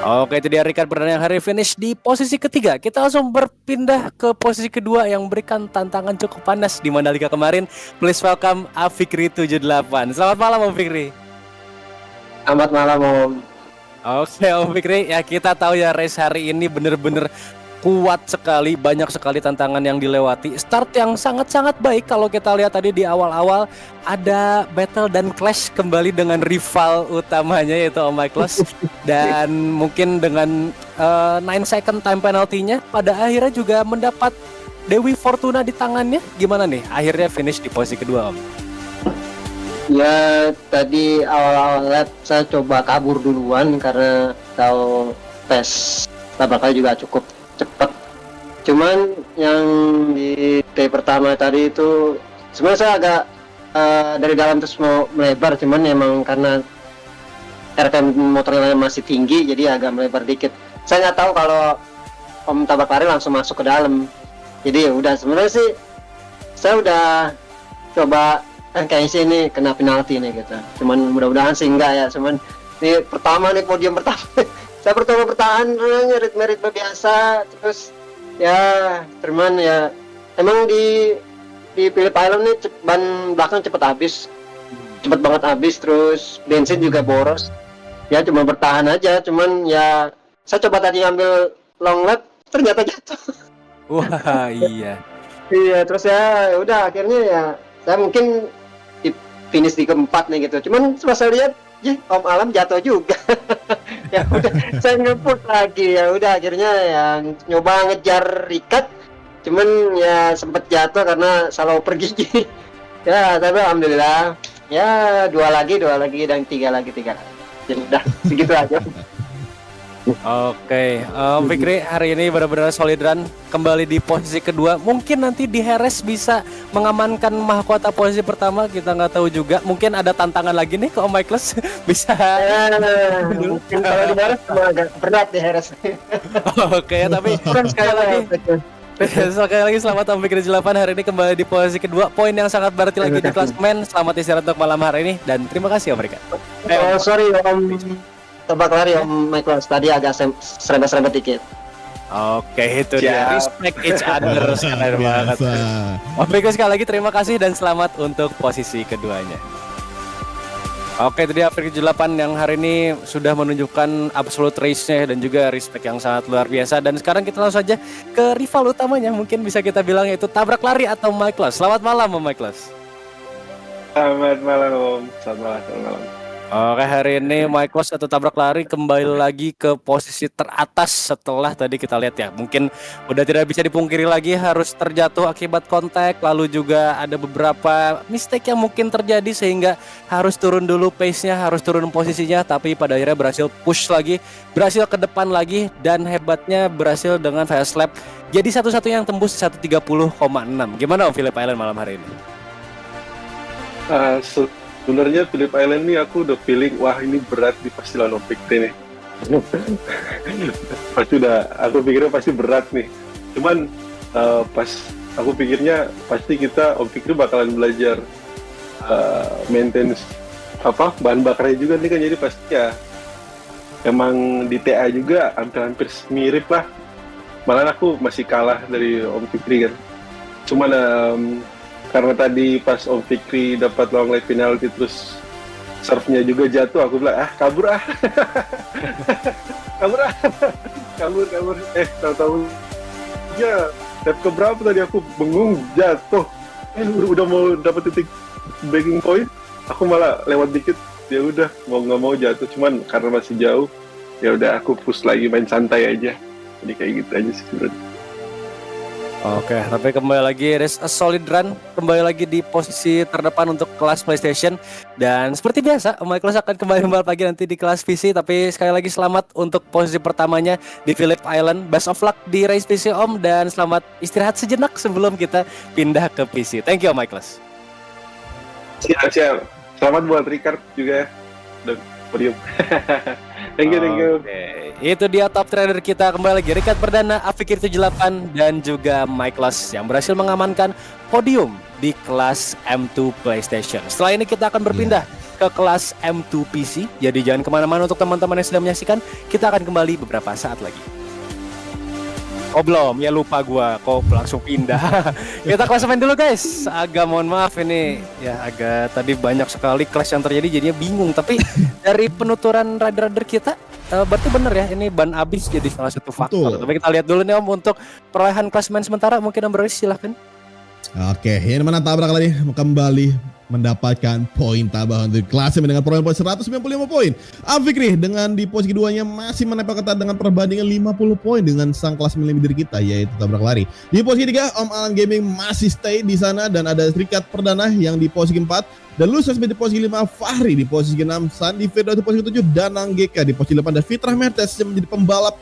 Oke, itu dia Ricard Perdana yang hari finish di posisi ketiga. Kita langsung berpindah ke posisi kedua yang memberikan tantangan cukup panas di Mandalika kemarin. Please welcome Afikri 78. Selamat malam Om Fikri. Selamat malam Om. Oke Om Fikri, ya kita tahu ya race hari ini bener-bener kuat sekali, banyak sekali tantangan yang dilewati. Start yang sangat-sangat baik kalau kita lihat tadi di awal-awal ada battle dan clash kembali dengan rival utamanya yaitu Om Michaelos. Dan mungkin dengan 9 second time penalty-nya pada akhirnya juga mendapat Dewi Fortuna di tangannya. Gimana nih akhirnya finish di posisi kedua Om? Ya tadi awal-awal lap saya coba kabur duluan karena tahu tes tabrakannya juga cukup cepat. Cuman yang di T pertama tadi itu sebenarnya saya agak dari dalam terus mau melebar, cuman emang karena RPM motornya masih tinggi jadi agak melebar dikit. Saya nggak tahu kalau Om tabrak lari langsung masuk ke dalam. Jadi ya udah, sebenarnya sih saya udah coba kayak sini kena penalti nih gitu. Cuman mudah-mudahan sih enggak ya. Cuman ini pertama nih podium pertama. Saya pertama bertahan merit biasa, terus ya cuman ya emang di Phillip Island nih ban belakang cepet banget habis, terus bensin juga boros. Ya cuma bertahan aja, cuman ya saya coba tadi ngambil long lap ternyata jatuh. Wah iya. Iya, terus ya udah akhirnya ya saya mungkin di finish di keempat nih gitu. Cuman pas saya lihat, Om Alam jatuh juga. Ya udah saya nge-push lagi, ya udah akhirnya ya nyoba ngejar Ricard, cuman ya sempet jatuh karena salah pergi. Ya tapi alhamdulillah ya dua lagi dan tiga lagi. Jadi udah segitu aja. Oke, Fikri hari ini benar-benar solid run kembali di posisi kedua. Mungkin nanti di Heres bisa mengamankan mahkota posisi pertama, kita nggak tahu juga. Mungkin ada tantangan lagi nih ke Om Michaelos bisa. Mungkin kalau di Heres agak berat di Heres. Oke, tapi sekali lagi selamat Om Fikri 8 hari ini kembali di posisi kedua. Poin yang sangat berarti lagi di klasemen. Selamat istirahat untuk malam hari ini dan terima kasih Om Ricard. Oh sorry Om tebak lari Om Michael tadi agak serempet-serempet dikit. Oke, itu dia. Respect each other. Keren banget. Biasa. Oke, sekali lagi terima kasih dan selamat untuk posisi keduanya. Oke, itu dia Afrika 8 yang hari ini sudah menunjukkan absolute race-nya dan juga respect yang sangat luar biasa. Dan sekarang kita langsung saja ke rival utamanya, mungkin bisa kita bilang yaitu tabrak lari atau Michaelas. Selamat malam Om Michaelas. Selamat malam Om. Selamat malam. Oke, hari ini Michaelas atau tabrak lari kembali lagi ke posisi teratas setelah tadi kita lihat ya. Mungkin udah tidak bisa dipungkiri lagi harus terjatuh akibat kontak, lalu juga ada beberapa mistake yang mungkin terjadi sehingga harus turun dulu pace-nya, harus turun posisinya, tapi pada akhirnya berhasil push lagi, berhasil ke depan lagi, dan hebatnya berhasil dengan fast lap. Jadi satu-satunya yang tembus 1:30,6. Gimana Om Phillip Island malam hari ini? Sebenarnya Phillip Island nih aku udah feeling wah ini berat nih pasti lawan Om Fikri nih. Aku pikirnya pasti berat nih. Cuman pas aku pikirnya pasti Om Fikri bakalan belajar maintenance bahan bakarnya juga nih kan, jadi pasti ya emang di TA juga hampir mirip lah. Malah aku masih kalah dari Om Fikri kan. Cuman karena tadi pas Om Fikri dapat long leg penalty terus serve-nya juga jatuh, aku bilang kabur kabur. Tahu-tahu ya step ke berapa tadi aku bengong jatuh. Udah mau dapat titik breaking point, aku malah lewat dikit, ya udah mau nggak mau jatuh. Cuman karena masih jauh, ya udah aku push lagi, main santai aja. Jadi kayak gitu aja sih sebenarnya. Oke, tapi kembali lagi race a solid run, kembali lagi di posisi terdepan untuk kelas PlayStation. Dan seperti biasa, Om Michaelas akan kembali membalap lagi nanti di kelas PC. Tapi sekali lagi selamat untuk posisi pertamanya di Phillip Island. Best of luck di race PC Om, dan selamat istirahat sejenak sebelum kita pindah ke PC. Thank you Om Michaelas. Siap. Selamat buat Ricard juga ya. Dan podium. Thank you. Oke, itu dia top trader kita. Kembali lagi Ricard Perdana, Afikir 78 dan juga Michaelas yang berhasil mengamankan podium di kelas M2 PlayStation. Setelah ini kita akan berpindah ke kelas M2 PC. Jadi jangan kemana-mana untuk teman-teman yang sedang menyaksikan. Kita akan kembali beberapa saat lagi. Oh belum, ya lupa gua kok langsung pindah. Kita klasemen dulu guys. Agak mohon maaf ini ya, agak tadi banyak sekali clash yang terjadi jadinya bingung. Tapi dari penuturan rider-rider kita berarti bener ya, ini ban habis jadi salah satu faktor. Betul. Tapi kita lihat dulu nih Om untuk perolehan klasemen sementara, mungkin Om Beris silahkan. Oke, yang mana tabrak lagi kembali mendapatkan poin tambahan untuk klasemen dengan perolehan poin 195 poin. Afikri dengan di posisi keduanya masih menempel ketat dengan perbandingan 50 poin dengan sang klasemen lebih dari kita, yaitu tabrak lari. Di posisi ketiga Om Alan Gaming masih stay di sana dan ada Ricard Perdana yang di posisi keempat, dan Lucius di posisi 5, Fahri di posisi 6, Sandi Firda di posisi 7, Danang GK di posisi 8, dan Fitrah Mertes yang menjadi pembalap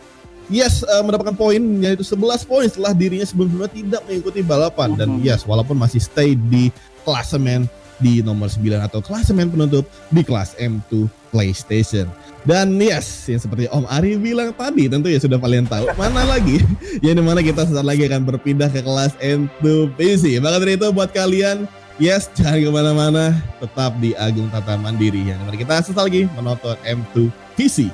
mendapatkan poin yaitu 11 poin setelah dirinya sebelumnya tidak mengikuti balapan. Dan walaupun masih stay di klasemen di nomor 9 atau klasemen penutup di kelas M2 PlayStation. Dan yang seperti Om Ari bilang tadi, tentu ya sudah kalian tahu mana lagi yang dimana kita sesaat lagi akan berpindah ke kelas M2 PC. Maka dari itu buat kalian jangan kemana-mana, tetap di Agung Tata Mandiri yang dimana kita sesaat lagi menonton M2 PC.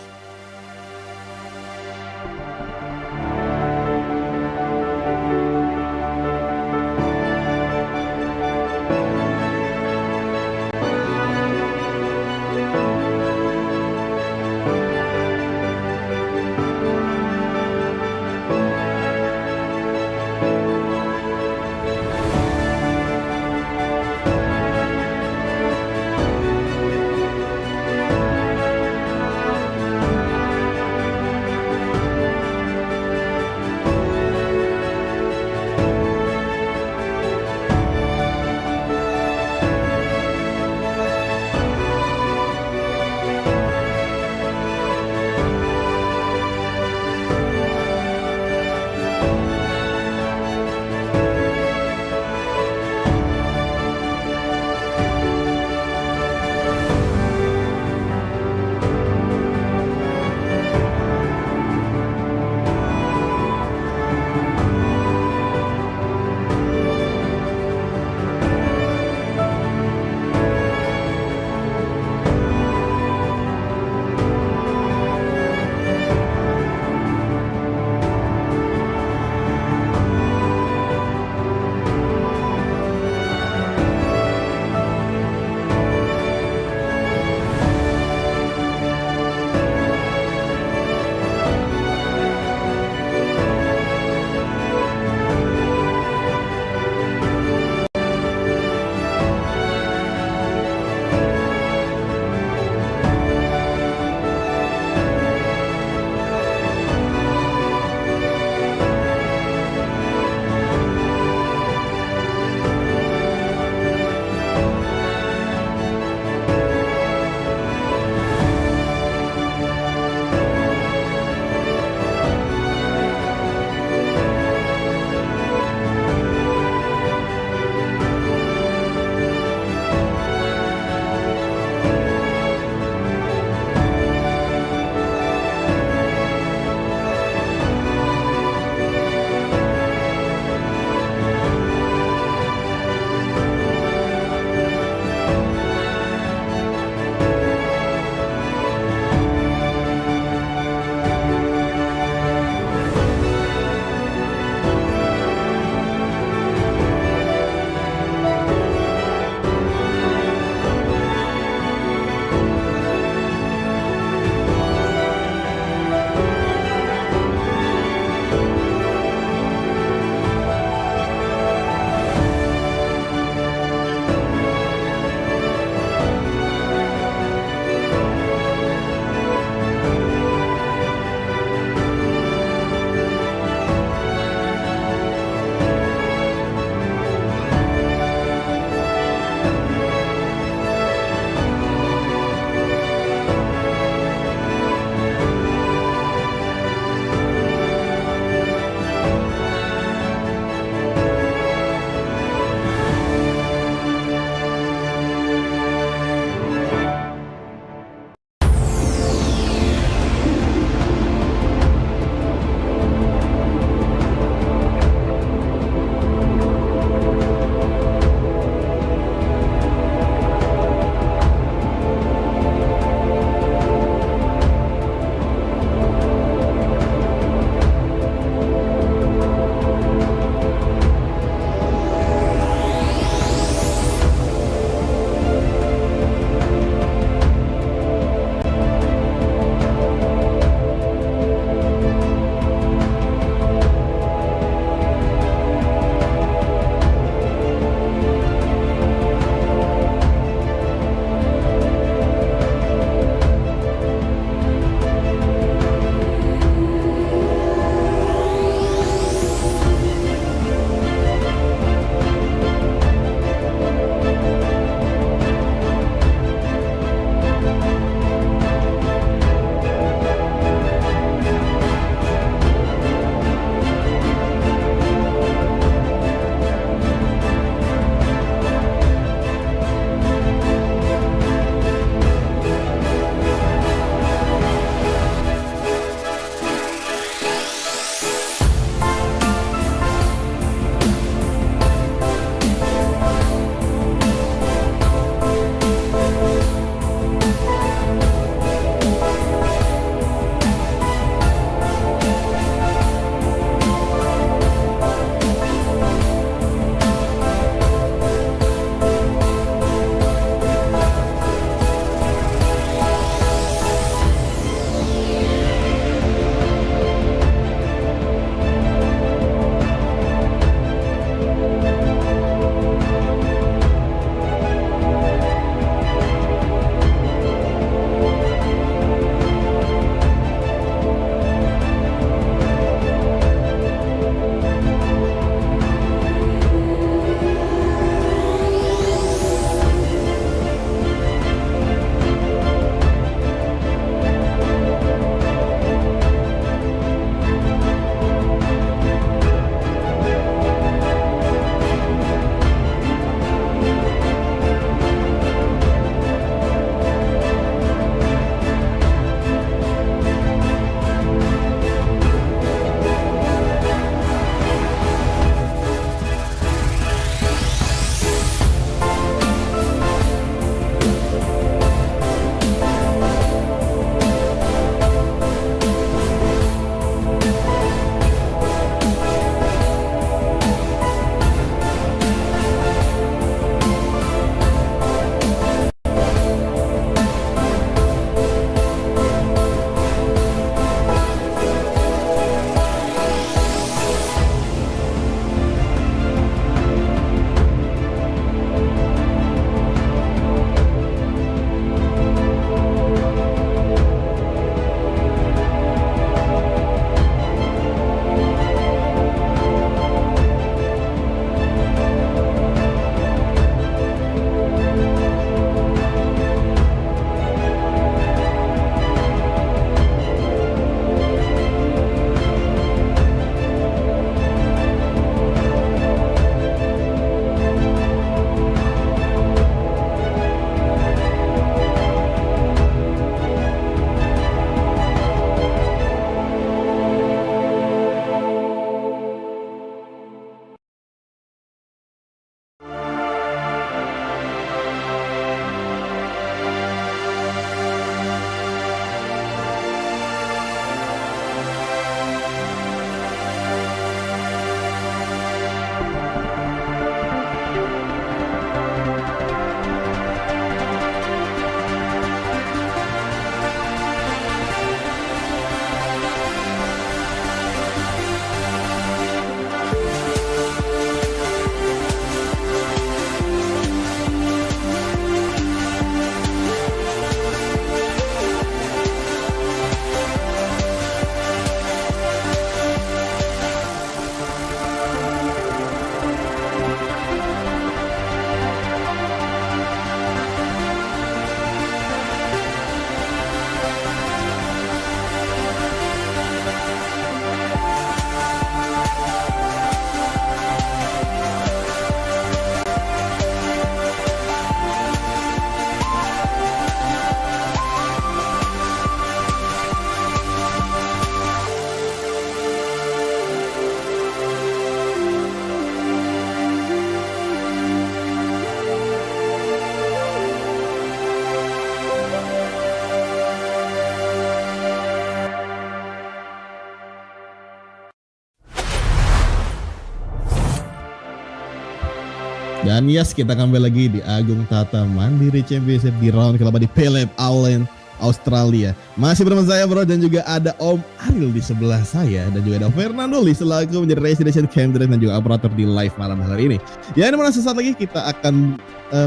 Dan yes, kita kembali lagi di Agung Tata Mandiri Championship di round ke-8 di Phillip Island, Australia. Masih bersama saya bro, dan juga ada Om Ariel di sebelah saya, dan juga ada Fernando Lee selaku menjadi race direction cameraman dan juga operator di live malam hari ini. Ya, ini mana sesaat lagi kita akan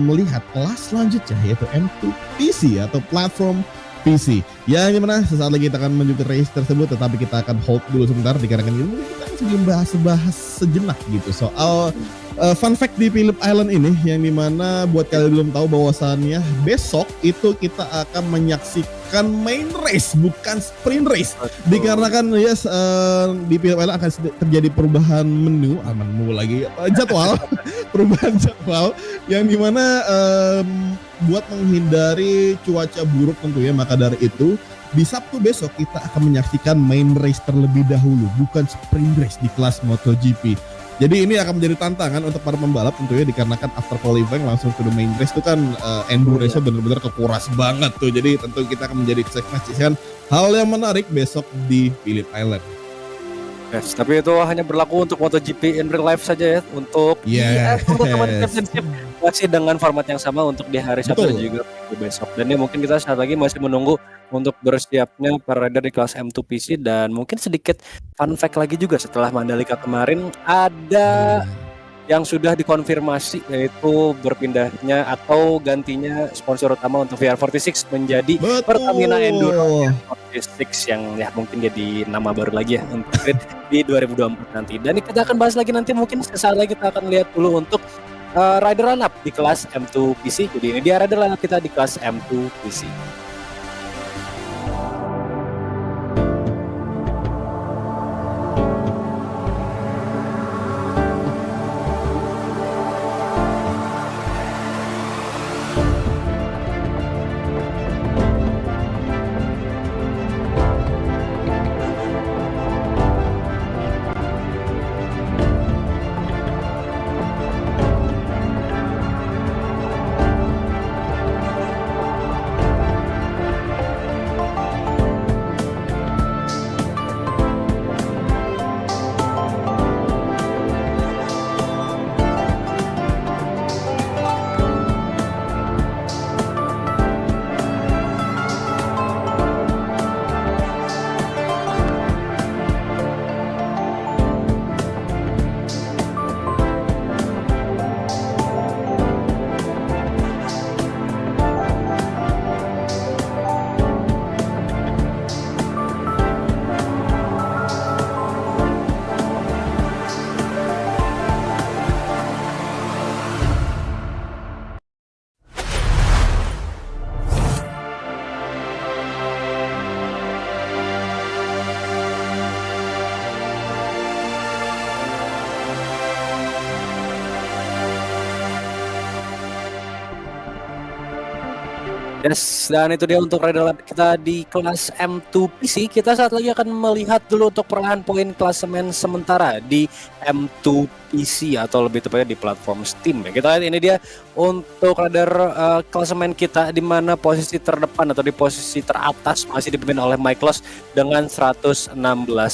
melihat kelas selanjutnya, yaitu M2 PC atau platform PC. Ya, ini mana sesaat lagi kita akan menuju ke race tersebut, tetapi kita akan hold dulu sebentar dikarenakan ini kita masih bahas sejenak gitu soal fun fact di Phillip Island ini, yang dimana buat kalian belum tahu bahwasannya besok itu kita akan menyaksikan main race bukan sprint race. Dikarenakan yes, di Phillip Island akan terjadi perubahan jadwal perubahan jadwal yang dimana buat menghindari cuaca buruk tentunya. Maka dari itu di Sabtu besok kita akan menyaksikan main race terlebih dahulu, bukan sprint race di kelas MotoGP. Jadi ini akan menjadi tantangan untuk para pembalap tentunya, dikarenakan after qualifying langsung ke the main race itu kan endurance-nya benar-benar kekuras banget tuh. Jadi tentu kita akan menjadi saksikan hal yang menarik besok di Phillip Island. Yes, tapi itu hanya berlaku untuk MotoGP in real life saja ya. Untuk Championship masih dengan format yang sama untuk di hari Sabtu dan juga besok. Dan ya mungkin kita saat lagi masih menunggu untuk bersiapnya para rider di kelas M2 PC. Dan mungkin sedikit fun fact lagi juga, setelah Mandalika kemarin ada yang sudah dikonfirmasi, yaitu berpindahnya atau gantinya sponsor utama untuk VR46 menjadi Pertamina Enduro 46, yang ya mungkin jadi nama baru lagi ya untuk di 2024 nanti. Dan kita akan bahas lagi nanti, mungkin sesaat lagi kita akan lihat dulu untuk rider run up di kelas M2 PC. Jadi ini dia rider run up kita di kelas M2 PC. Yes, dan itu dia untuk rider lab kita di kelas M2 PC. Kita saat lagi akan melihat dulu untuk perolehan poin klasemen sementara di M2 PC atau lebih tepatnya di platform Steam. Kita lihat ini dia untuk rider klasemen kita, di mana posisi terdepan atau di posisi teratas masih dipimpin oleh Michaelos dengan 116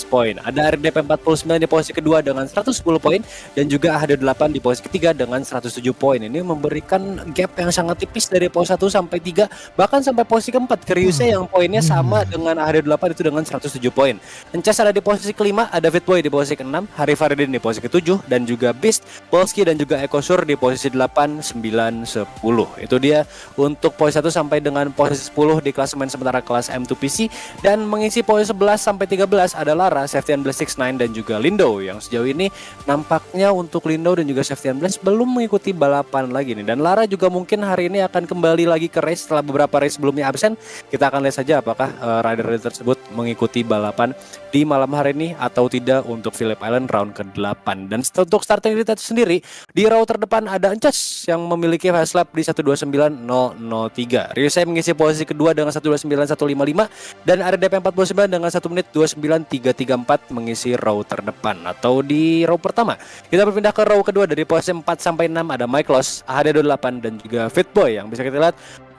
poin. Ada RDP 49 di posisi kedua dengan 110 poin, dan juga HD8 di posisi ketiga dengan 107 poin. Ini memberikan gap yang sangat tipis dari posisi 1 sampai 3, bahkan sampai posisi keempat ke Ryusei yang poinnya sama dengan HD8 itu dengan 107 poin. Encas ada di posisi kelima, ada Fitboy di posisi ke-6, Harry Faridin di posisi ke-7, dan juga Beast, Polski dan juga Ekosur di posisi 8, 9, 10. Itu dia untuk posisi 1 sampai dengan posisi 10 di klasemen sementara kelas M2 PC. Dan mengisi posisi 11 sampai 13 ada Lara, Safety and Blast 69 dan juga Lindo, yang sejauh ini nampaknya untuk Lindo dan juga Safety and Blast belum mengikuti balapan lagi nih. Dan Lara juga mungkin hari ini akan kembali lagi ke race setelah beberapa race sebelumnya absen. Kita akan lihat saja apakah rider-rider tersebut mengikuti balapan di malam hari ini atau tidak untuk Phillip Island round ke-8. Dan untuk starting grid sendiri, di row terdepan ada Encas yang memiliki fast lap di 1:29.003. Ryusei mengisi posisi kedua dengan 1:29.155, dan RDP 49 dengan 1 menit 29.334 mengisi row terdepan atau di row pertama. Kita berpindah ke row kedua, dari posisi 4 sampai 6 ada Michaelos, HD28 dan juga Fitboy yang bisa kita lihat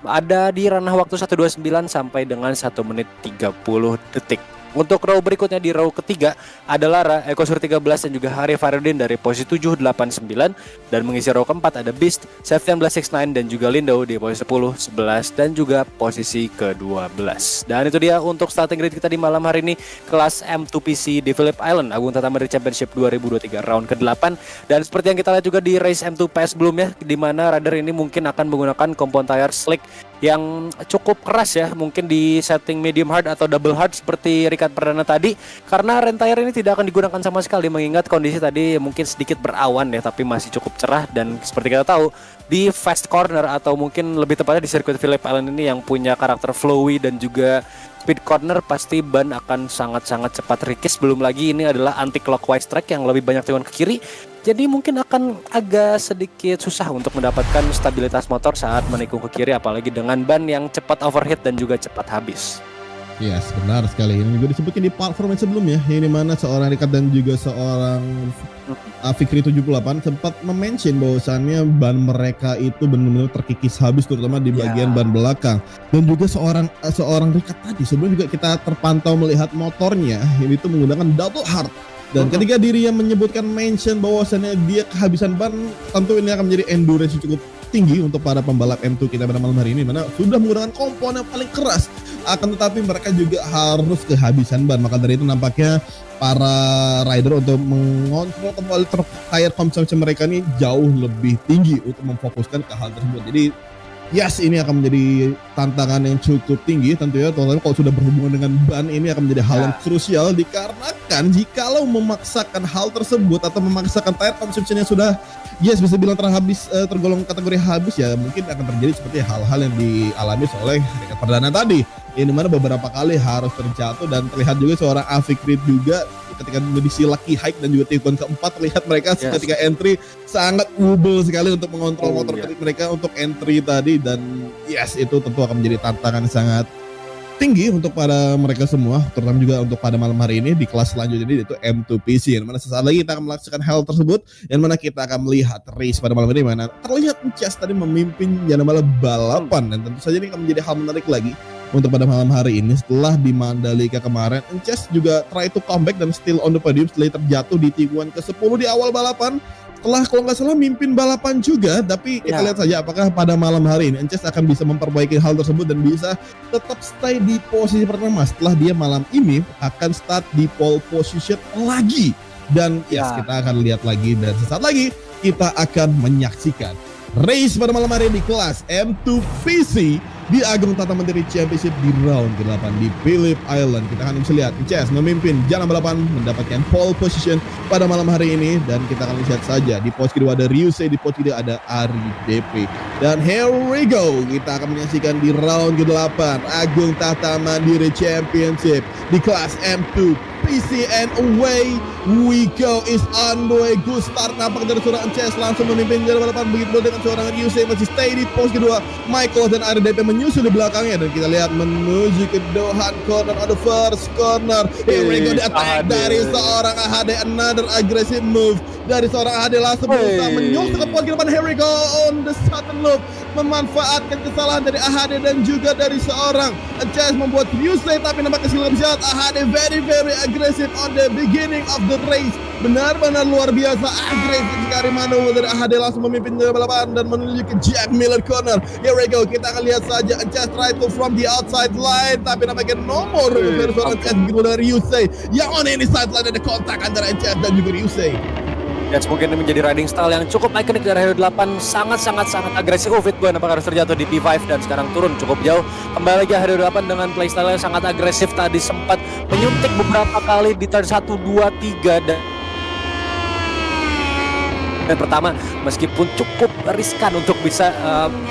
ada di ranah waktu 1:29 sampai dengan 1 menit 30 detik. Untuk row berikutnya di row ketiga ada Lara, Eko Sur 13 dan juga Hari Farudin dari posisi 7, 8, 9. Dan mengisi row keempat ada Beast, Septian Blast 69 dan juga Lindo di posisi 10, 11 dan juga posisi ke-12. Dan itu dia untuk starting grid kita di malam hari ini, kelas M2PC di Phillip Island, Agung Tata Mandiri Championship 2023 round ke-8. Dan seperti yang kita lihat juga di race M2PS sebelumnya, di mana rider ini mungkin akan menggunakan kompon tire slick yang cukup keras ya, mungkin di setting medium hard atau double hard seperti Ricard Perdana tadi, karena rem tire ini tidak akan digunakan sama sekali mengingat kondisi tadi mungkin sedikit berawan ya, tapi masih cukup cerah. Dan seperti kita tahu di fast corner atau mungkin lebih tepatnya di sirkuit Phillip Island ini yang punya karakter flowy dan juga speed corner, pasti ban akan sangat-sangat cepat rikis. Belum lagi ini adalah anti clockwise track yang lebih banyak tikungan ke kiri, jadi mungkin akan agak sedikit susah untuk mendapatkan stabilitas motor saat menikung ke kiri, apalagi dengan ban yang cepat overheat dan juga cepat habis. Yes, benar sekali. Ini juga disebutkan di platform yang sebelumnya, yang dimana seorang Ricard dan juga seorang Fikri 78 sempat mention bahwasannya ban mereka itu benar-benar terkikis habis, terutama di bagian ban belakang. Dan juga seorang Ricard tadi sebelumnya juga kita terpantau melihat motornya ini itu menggunakan double hard. Dan ketika dirinya menyebutkan mention bahwasannya dia kehabisan ban, tentu ini akan menjadi endurance yang cukup tinggi untuk para pembalap M2 kita pada malam hari ini, mana sudah menggunakan komponen yang paling keras, akan tetapi mereka juga harus kehabisan ban. Maka dari itu nampaknya para rider untuk mengontrol kembali tire consumption mereka ini jauh lebih tinggi untuk memfokuskan ke hal tersebut. Jadi yes, ini akan menjadi tantangan yang cukup tinggi tentunya, terutama kalau sudah berhubungan dengan ban. Ini akan menjadi hal yang krusial, dikarenakan jikalau memaksakan hal tersebut atau memaksakan tire consumption yang sudah bisa bilang tergolong kategori habis, ya mungkin akan terjadi seperti hal-hal yang dialami oleh Ricard Perdana tadi, yang dimana beberapa kali harus terjatuh. Dan terlihat juga seorang Afik Reed juga ketika di lucky hike dan juga tikungan keempat, terlihat mereka ketika entry sangat ubel sekali untuk mengontrol motor mereka untuk entry tadi. Dan yes, itu tentu akan menjadi tantangan yang sangat tinggi untuk pada mereka semua, terutama juga untuk pada malam hari ini di kelas selanjutnya ini, yaitu M2PC, yang mana sesaat lagi kita akan melaksanakan hal tersebut, yang mana kita akan melihat race pada malam ini, mana terlihat Chess tadi memimpin Janamala balapan. Dan tentu saja ini akan menjadi hal menarik lagi untuk pada malam hari ini setelah di Mandalika kemarin. Chess juga try to comeback dan still on the podium setelah terjatuh di tikungan ke-10 di awal balapan. Setelah kalau nggak salah mimpin balapan juga, tapi kita lihat saja apakah pada malam hari ini Ences akan bisa memperbaiki hal tersebut dan bisa tetap stay di posisi pertama setelah dia malam ini akan start di pole position lagi. Dan kita akan lihat lagi, dan sesaat lagi kita akan menyaksikan race pada malam hari di kelas M2PC di Agung Tata Mandiri Championship di round ke-8 di Phillip Island. Kita akan bisa lihat Chess memimpin jalan balapan mendapatkan pole position pada malam hari ini, dan kita akan lihat saja di pos kedua ada Ryusei, di pos kedua ada Ari DP. Dan here we go, kita akan menyaksikan di round ke-8 Agung Tata Mandiri Championship di kelas M2 PC, and away we go, is on the way. Good start nampak dari seorang Chess langsung memimpin jalan balapan, begitu dengan seorang Ryusei masih stay di pos kedua. Michael dan RDP menyusul di belakangnya, dan kita lihat menuju ke Dohan corner, on the first corner. Here we go, the attack dari seorang AHD, another aggressive move dari seorang AHD langsung berusaha menyusul ke pos ke-8. Here we go on the southern loop, memanfaatkan kesalahan dari AHD dan juga dari seorang Chess membuat Ryusei, tapi nampaknya skill lebih sehat. AHD very aggressive on the beginning of the race, benar-benar luar biasa agresif sekali manuver dari AHD, langsung memimpin balapan dan menuju ke Jack Miller corner. Here we go, kita akan lihat saja Chess try to from the outside line, tapi nampaknya nomor dari seorang Chess begitu dari Ryusei yang on ini sideline, ada kontak antara Chess dan juga Ryusei. Dan mungkin menjadi riding style yang cukup ikonik dari Hero 8, sangat agresif. Fitboy nampak harus terjatuh di P5 dan sekarang turun cukup jauh. Kembali lagi Hero 8 dengan playstyle yang sangat agresif, tadi sempat menyuntik beberapa kali di turn 1, 2, 3 dan pertama, meskipun cukup riskan untuk bisa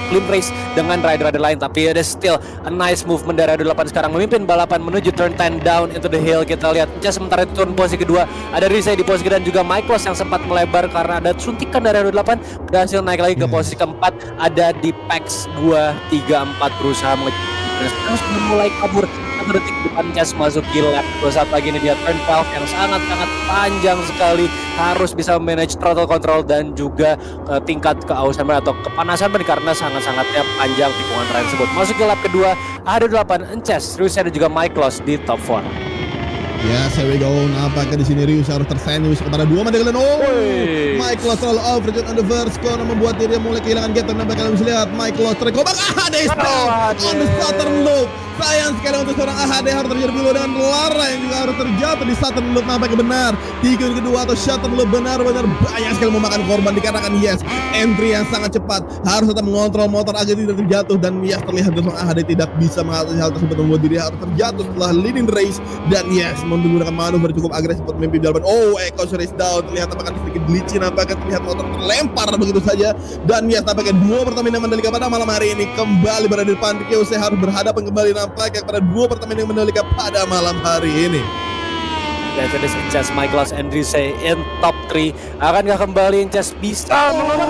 clean race dengan rider-rider lain, tapi ada still a nice movement dari Hero 8 sekarang memimpin balapan menuju turn 10 down into the hill. Kita lihat Chess sementara itu turun posisi kedua, ada Ryusei di posisi kedua dan juga Michael yang sempat melebar karena ada suntikan dari Hero 8, berhasil naik lagi ke posisi keempat. Ada di PAX 2, 3, 4 berusaha sudah mulai kabur. 1 detik depan Chess masuki lap 21 lagi, ini dia turn 12 yang sangat panjang sekali, harus bisa manage throttle control dan juga tingkat keausan atau kepanasan ban karena sangat-sangatnya panjang tikungan terakhir tersebut. Masuki lap kedua, ada 8 Chess, Ryusei dan juga Michael di top 4. Yes, here we go. Nampaknya di sini Rius harus tersandwich kepada dua Madeline. Oh, Wih. Mike Loss terlalu overjoyed on the first corner membuat dia mulai kehilangan gap. Dan nampaknya bisa lihat Mike Loss terkobak. Ahade is down on the southern loop. Sayang sekali untuk seorang Ahade harus terjadi dulu dengan Lara yang juga harus terjatuh di southern loop. Nampaknya benar. Tiga kedua atau southern loop benar-benar banyak sekali memakan korban dikarenakan yes, entry yang sangat cepat. Harus tetap mengontrol motor agar tidak terjatuh dan yes, terlihat seorang Ahade tidak bisa mengatasi hal tersebut membuat diri harus terjatuh setelah leading the race dan yes, menggunakan manuver cukup agresif untuk memimpin balapan. Oh, Eko race down. Terlihat apakah sedikit glitchy, nampaknya terlihat motor terlempar begitu saja. Dan yes, nampaknya dua Pertamina Mandalika pada malam hari ini kembali berada di depan. Kyose harus berhadapan kembali nampaknya pada dua Pertamina Mandalika pada malam hari ini. Dan jadi Inces, Mike Loss, Andriese in top 3. Akankah kembali Inces bisa melawan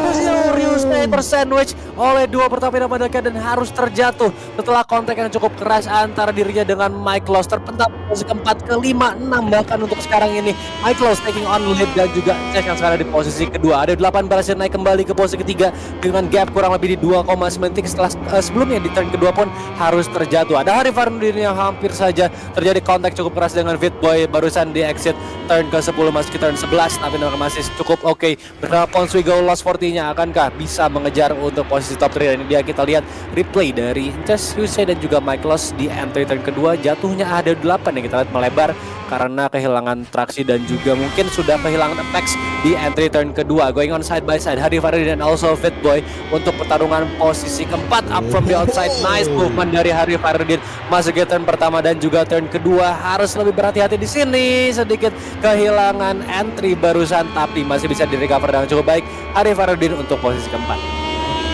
Ryusei tersandwich oleh dua Pertamina Mandalika dan harus terjatuh setelah kontak yang cukup keras antara dirinya dengan Mike Loss. Terpental posisi keempat, kelima, 6 bahkan untuk sekarang ini. Mike Loss taking on lead dan juga Inces yang sekarang di posisi kedua. Ada 8 berhasil naik kembali ke posisi ketiga dengan gap kurang lebih di 2,9 detik setelah sebelumnya di turn kedua pun harus terjatuh. Ada Hari Farnudin yang hampir saja terjadi kontak cukup keras dengan Fitboy barusan di exit turn ke-10 masuk ke turn 11, tapi masih cukup oke. Bernama Ponswigo Lost 40-nya akankah bisa mengejar untuk posisi top 3? Ini dia kita lihat replay dari Inces, Ryusei dan juga Mike Loss di entry turn kedua. Jatuhnya ada 8 yang kita lihat melebar karena kehilangan traksi dan juga mungkin sudah kehilangan effects di entry turn kedua. Going on side by side, Hari Farnudin dan also Fitboy untuk pertarungan posisi keempat. Up from the outside, nice movement dari Hari Farnudin masuk ke turn pertama dan juga turn kedua. Harus lebih berhati-hati di sini, sedikit kehilangan entry barusan tapi masih bisa direcover dengan cukup baik Hari Farnudin untuk posisi keempat.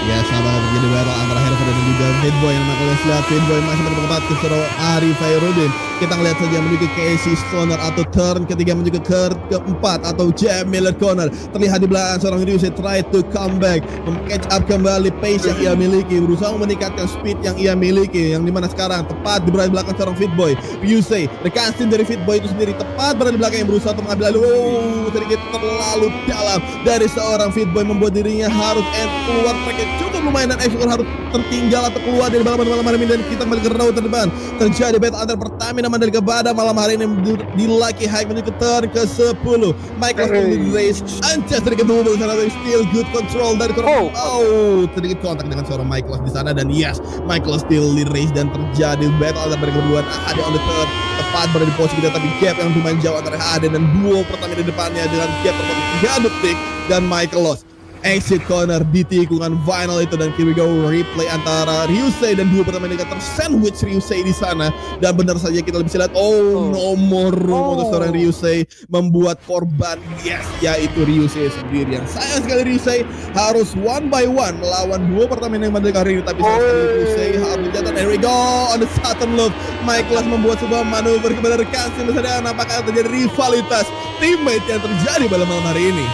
Ya, sama terjadi battle antara Herford dan juga Fitboy yang kalian lihat. Fitboy masih bertempat ke seorang Hari Farnudin. Kita lihat saja menuju ke Casey Stoner atau turn ketiga menuju ke keempat atau Jam Miller Corner. Terlihat di belakang seorang Ryusei try to come back, catch up kembali pace yang ia miliki, berusaha meningkatkan speed yang ia miliki, yang dimana sekarang tepat di belakang seorang Fitboy. Ryusei, rekansin dari Fitboy itu sendiri tepat berada di belakang yang berusaha untuk mengambil alih. Oh, sedikit terlalu dalam dari seorang Fitboy membuat dirinya harus keluar track cukup lumayan dan Exor harus tertinggal atau keluar dari balapan malam hari ini dan kita kembali ke road terdepan. Terjadi battle antar Pertamina Mandalika pada malam hari ini di Lucky High menuju ke turn ke-10. Michael di race Ances dari kedua sana still good control dari korban. Oh, sedikit kontak dengan seorang Michael di sana dan yes, Michael still di race dan terjadi battle antar mereka berdua. Ada on the turn tepat berada di posisi kita tapi gap yang lumayan jauh antara Ade dan duo Pertamina di depannya dengan gap terpaut 3 detik dan Michael Loss exit corner di tikungan final itu dan here we go replay antara Ryusei dan dua Pertamina tersandwich Ryusei di sana dan benar saja kita bisa lihat nomor room untuk seorang Ryusei membuat korban yes yaitu Ryusei sendiri yang sayang sekali Ryusei harus one by one melawan dua Pertamina yang Mandalika hari ini tapi sayang sekali Ryusei harus jatuh. Here we go on the southern loop. Michael membuat sebuah manuver kepada rekan sedang apakah terjadi rivalitas teammate yang terjadi pada malam hari ini.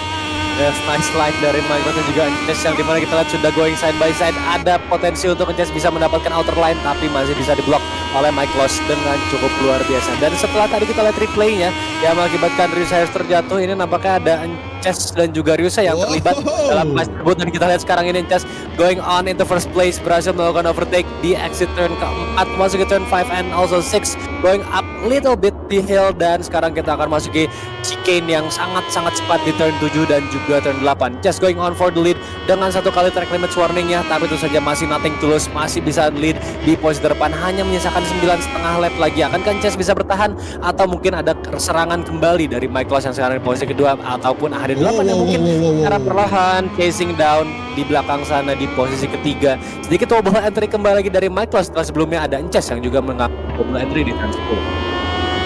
Yes, nice slide dari Michael dan juga Inces yang dimana kita lihat sudah going side by side. Ada potensi untuk Inces bisa mendapatkan outer line tapi masih bisa diblok oleh Mike Loss dengan cukup luar biasa. Dan setelah tadi kita lihat replaynya yang mengakibatkan Ryusei harus terjatuh, ini nampaknya ada Inces dan juga Ryusei yang terlibat dalam match tersebut. Dan kita lihat sekarang ini Inces going on in the first place, berhasil melakukan overtake di exit turn keempat masuk ke turn 5 and also 6, going up little bit di hill dan sekarang kita akan masuk ke chicane yang sangat-sangat cepat di turn 7 dan juga turn 8. Just going on for the lead dengan satu kali track limits warningnya tapi itu saja masih nothing to lose, masih bisa lead di posisi depan, hanya menyisakan 9,5 lap lagi. Akankah Inces bisa bertahan atau mungkin ada serangan kembali dari Mike Loss yang sekarang di posisi kedua ataupun AHD 8 yang mungkin secara perlahan chasing down di belakang sana di posisi ketiga. Sedikit wobble entry kembali lagi dari Mike Loss setelah sebelumnya ada Inces yang juga mengaku wobble entry di turn 10.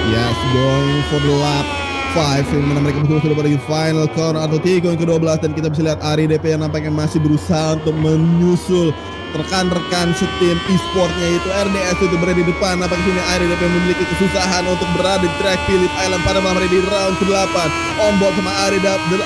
Yes, going for the lap 5 yang mana mereka sudah pada final corner atau tikungan ke-12 dan kita bisa lihat Ari DP yang nampaknya masih berusaha untuk menyusul rekan-rekan setim e-sportnya itu RDS itu berada di depan. Nampaknya sini Ari DP memiliki kesusahan untuk berada di track Phillip Island pada malam hari di round ke-8. On board sama Ari 49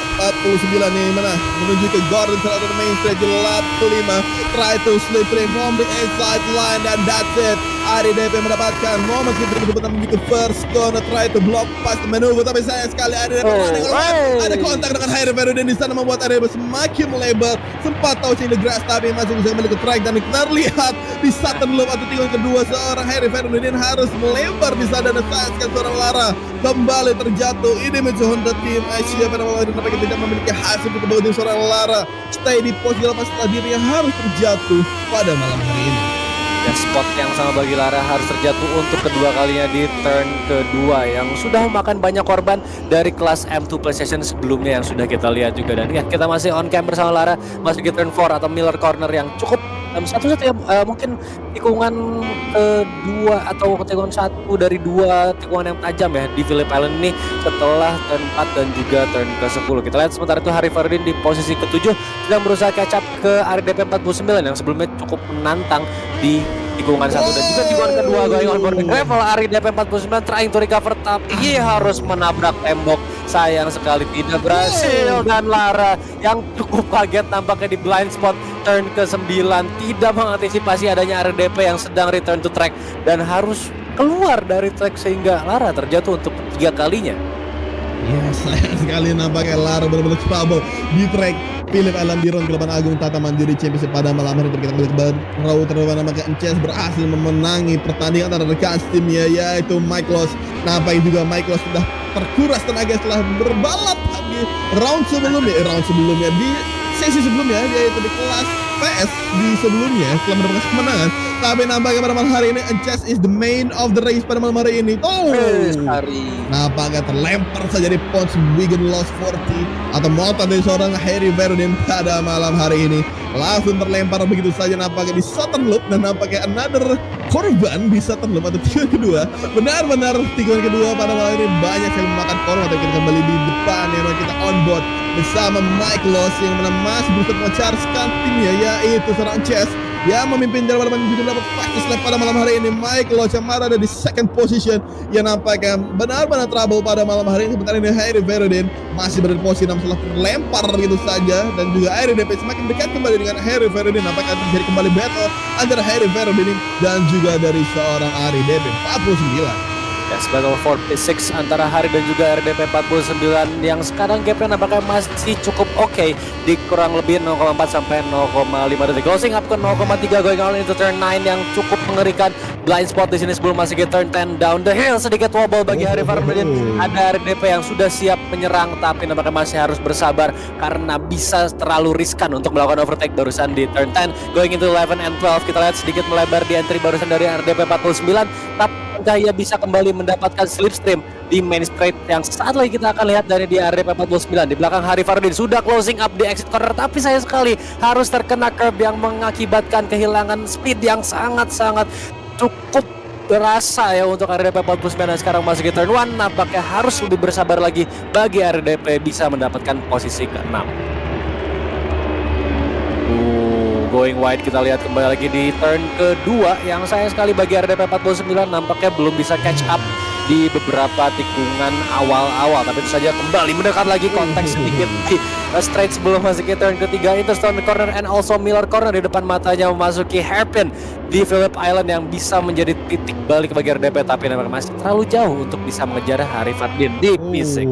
yang mana menuju ke Gordon atau main stage lap ke-5. Try to slip from the inside line dan that's it. RDP mendapatkan momen kita menuju ke first corner, try to block pass maneuver, tapi sayang sekali RDP ada kontak dengan Harry Verudin di sana membuat RDP semakin melebar. Sempat tahu the grass tapi masih bisa kembali ke track dan terlihat di Sutton Loop atau tikungan kedua seorang Harry Verudin harus melebar di sana dan sayang sekali seorang Lara kembali terjatuh. Ini menuju Honda Team Asia pada malam ini tapi tidak memiliki hasil untuk membantu seorang Lara stay di posisi lepas setelah dirinya harus terjatuh pada malam hari ini. Dan spot yang sama bagi Lara harus terjatuh untuk kedua kalinya di turn kedua yang sudah memakan banyak korban dari kelas M2 PlayStation sebelumnya yang sudah kita lihat juga. Dan ya kita masih on cam bersama Lara masuk di turn 4 atau Miller Corner yang cukup satu-satunya mungkin tikungan kedua atau tikungan satu dari dua tikungan yang tajam ya di Phillip Island ini setelah turn 4 dan juga turn ke-10. Kita lihat sementara itu Harry Verudin di posisi ke-7 sedang berusaha catch up ke RDP 49 yang sebelumnya cukup menantang di tikungan satu dan juga tikungan kedua going on board gravel. RDP 49 trying to recover tapi harus menabrak tembok, sayang sekali tidak berhasil. Dan Lara yang cukup kaget tampaknya di blind spot turn ke-9 tidak mengantisipasi adanya RDP yang sedang return to track dan harus keluar dari track sehingga Lara terjatuh untuk ketiga kalinya. Ya sayang sekali nampaknya Lara benar-benar trouble di track Phillip Island di round ke-8 Agung Tata Mandiri Championship pada malam hari. Kita kembali ke Raw terdepan nampaknya Ences berhasil memenangi pertandingan antara rekan timnya yaitu Michaelos. Nampaknya juga Michaelos sudah terkuras tenaga setelah berbalap di round sebelumnya di sesi sebelumnya yaitu di kelas PS di sebelumnya setelah mendapatkan kemenangan. Tapi nampaknya pada malam hari ini Ences is the main of the race pada malam hari ini. Nampaknya terlempar saja di Pons Wigan Lost 40 atau motor dari seorang Harry Verudin pada malam hari ini. Langsung terlempar begitu saja nampaknya di Sutton Loop dan nampaknya another korban di Sutton Loop atau tikungan kedua. Benar-benar tikungan kedua pada malam ini banyak yang memakan korban. Tapi kita kembali di depan yang kita on board bersama Michaelos yang masih berusaha mengejarkan timnya yaitu seorang Ences yang memimpin jalan pada juga dapat fastest lap pada malam hari ini. Michaelos yang ada di second position yang nampaknya benar-benar trouble pada malam hari ini. Sebentar ini Harry Verudin masih berada di posisi 6 setelah terlempar begitu saja dan juga RDP semakin dekat kembali dengan Harry Verudin. Nampaknya terjadi kembali battle antara Harry Verudin dan juga dari seorang RDP 49. Yes, battle for P6 antara Hari dan juga RDP 49 yang sekarang gapnya nampaknya masih cukup oke di kurang lebih 0,4 sampai 0,5 detik. Closing up ke 0,3 going on into turn 9 yang cukup mengerikan. Blind spot di sini sebelum masuk ke turn 10 down the hill, sedikit wobble bagi Hari Verudin. Ada RDP yang sudah siap menyerang tapi nampaknya masih harus bersabar karena bisa terlalu riskan untuk melakukan overtake barusan di turn 10 going into 11 and 12. Kita lihat sedikit melebar di entry barusan dari RDP 49 tapi Cahaya bisa kembali mendapatkan slipstream di main straight yang saat lagi kita akan lihat dari di RDP 49. Di belakang Hari Verudin sudah closing up di exit corner tapi sayang sekali harus terkena curb yang mengakibatkan kehilangan speed yang sangat-sangat cukup berasa ya untuk RDP 49 dan sekarang masuk ke turn 1. Nampaknya harus lebih bersabar lagi bagi RDP bisa mendapatkan posisi ke-6. Going wide kita lihat kembali lagi di turn kedua yang sayang sekali bagi RDP 49 nampaknya belum bisa catch up di beberapa tikungan awal-awal tapi itu saja kembali mendekat lagi konteks sedikit di straight sebelum masuk ke turn ketiga. Interstone corner and also Miller corner di depan matanya memasuki hairpin di Phillip Island yang bisa menjadi titik balik bagi RDP tapi nampaknya masih terlalu jauh untuk bisa mengejar Hari Verudin di P6.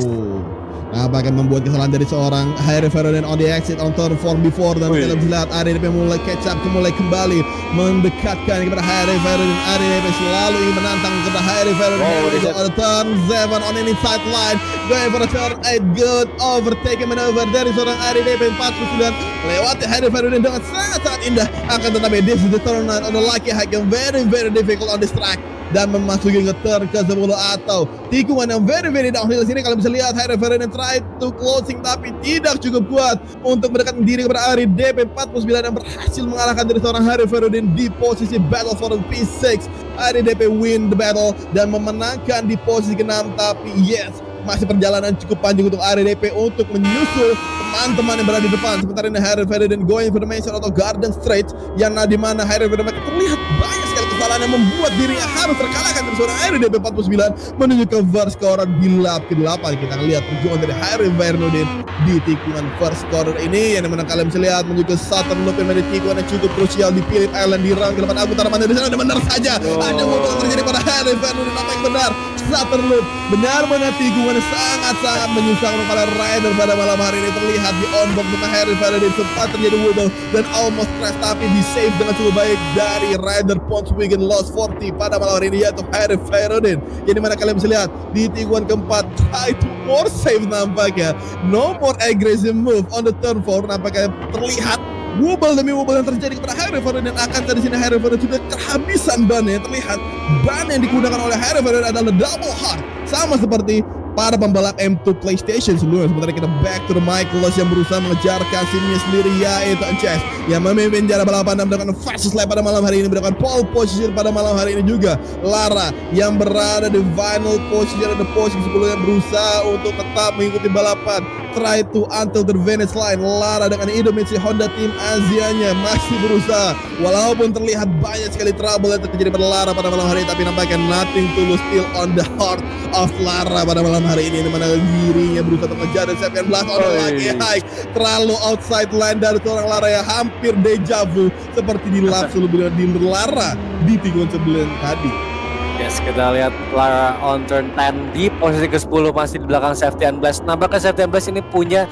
Apakah membuat kesalahan dari seorang Harry Verudin on the exit on turn 4 before dan kita bisa lihat RDP mulai catch up mulai kembali mendekatkan kepada Harry Verudin. RDP selalu ingin menantang kepada Harry Verudin on turn 7 on an inside line going for a turn 8 good overtaking maneuver dari seorang RDP 49 lewati Harry Verudin dengan sangat-sangat indah. Akan tetapi this is the turn 9 on the lucky hike yang very difficult on this track dan memasuki ke turn ke-10 atau tikungan yang very downhill sini. Kalau bisa lihat Harry Verudin try to closing tapi tidak cukup kuat untuk mendekatkan diri kepada RDP 49 yang berhasil mengalahkan dari seorang Harry Verudin di posisi battle for the P6. RDP win the battle dan memenangkan di posisi ke-6 tapi yes masih perjalanan cukup panjang untuk RDP untuk menyusul teman-teman yang berada di depan. Sementara ini Harry Verudin going for the main atau Garden Straight yang di mana Harry Verudin terlihat banyak sekali kesalahan yang membuat dirinya harus terkalahkan dari seorang RDP 49 menuju ke first corner di lap ke-8. Kita lihat perjuangan dari Harry Verudin di tikungan first corner ini, yang dimana kalian bisa lihat menuju ke Southern Loop yang menjadi tikungan yang cukup krusial di Phillip Island di round ke-8. Agung Taraman dari sana benar saja ada mobil yang terjadi pada Harry Vernon. Apa yang benar? Southern Loop benar-benar tikungan yang sangat-sangat menyusahkan para rider pada malam hari ini. Terlihat di onboard sama Harry Vernon sempat terjadi wobble dan almost crash, tapi di save dengan cukup baik dari rider Ponswigen Lost 40 pada malam hari ini, yaitu Harry Vernon. Yang dimana kalian bisa lihat di tikungan keempat, try to more safe nampaknya, no more aggressive move on the turn 4. Nampaknya terlihat wobble demi wobble yang terjadi kepada Harry Vernon, dan akan dari sini Harry Vernon sudah kehabisan ban. Yang terlihat ban yang digunakan oleh Harry Vernon adalah double hard, sama seperti para pembalap M2 PlayStation sebelumnya. Sementara kita back to the Michaelos yang berusaha mengejar Kasimnya sendiri, yaitu Ances yang memimpin jarak balapan dan mendapatkan fastest lap pada malam hari ini, mendapatkan pole position pada malam hari ini juga. Lara yang berada di final position dan posisi sebelumnya berusaha untuk tetap mengikuti balapan, try to until the finish line. Lara dengan Indonesia Honda Team Azianya masih berusaha, walaupun terlihat banyak sekali trouble yang terjadi pada Lara pada malam hari ini, tapi nampaknya nothing to lose, still on the heart of Lara pada malam hari ini, dimana dirinya berusaha mengejar dan Sebastian Blas lagi hike terlalu outside line dari seorang Lara yang hampir deja vu seperti di lap sebelumnya di Lara di tikungan sebelum tadi. Yes, kita lihat Lara on turn 10 di posisi ke-10 masih di belakang Sebastian Blas. Nampaknya Sebastian Blas ini punya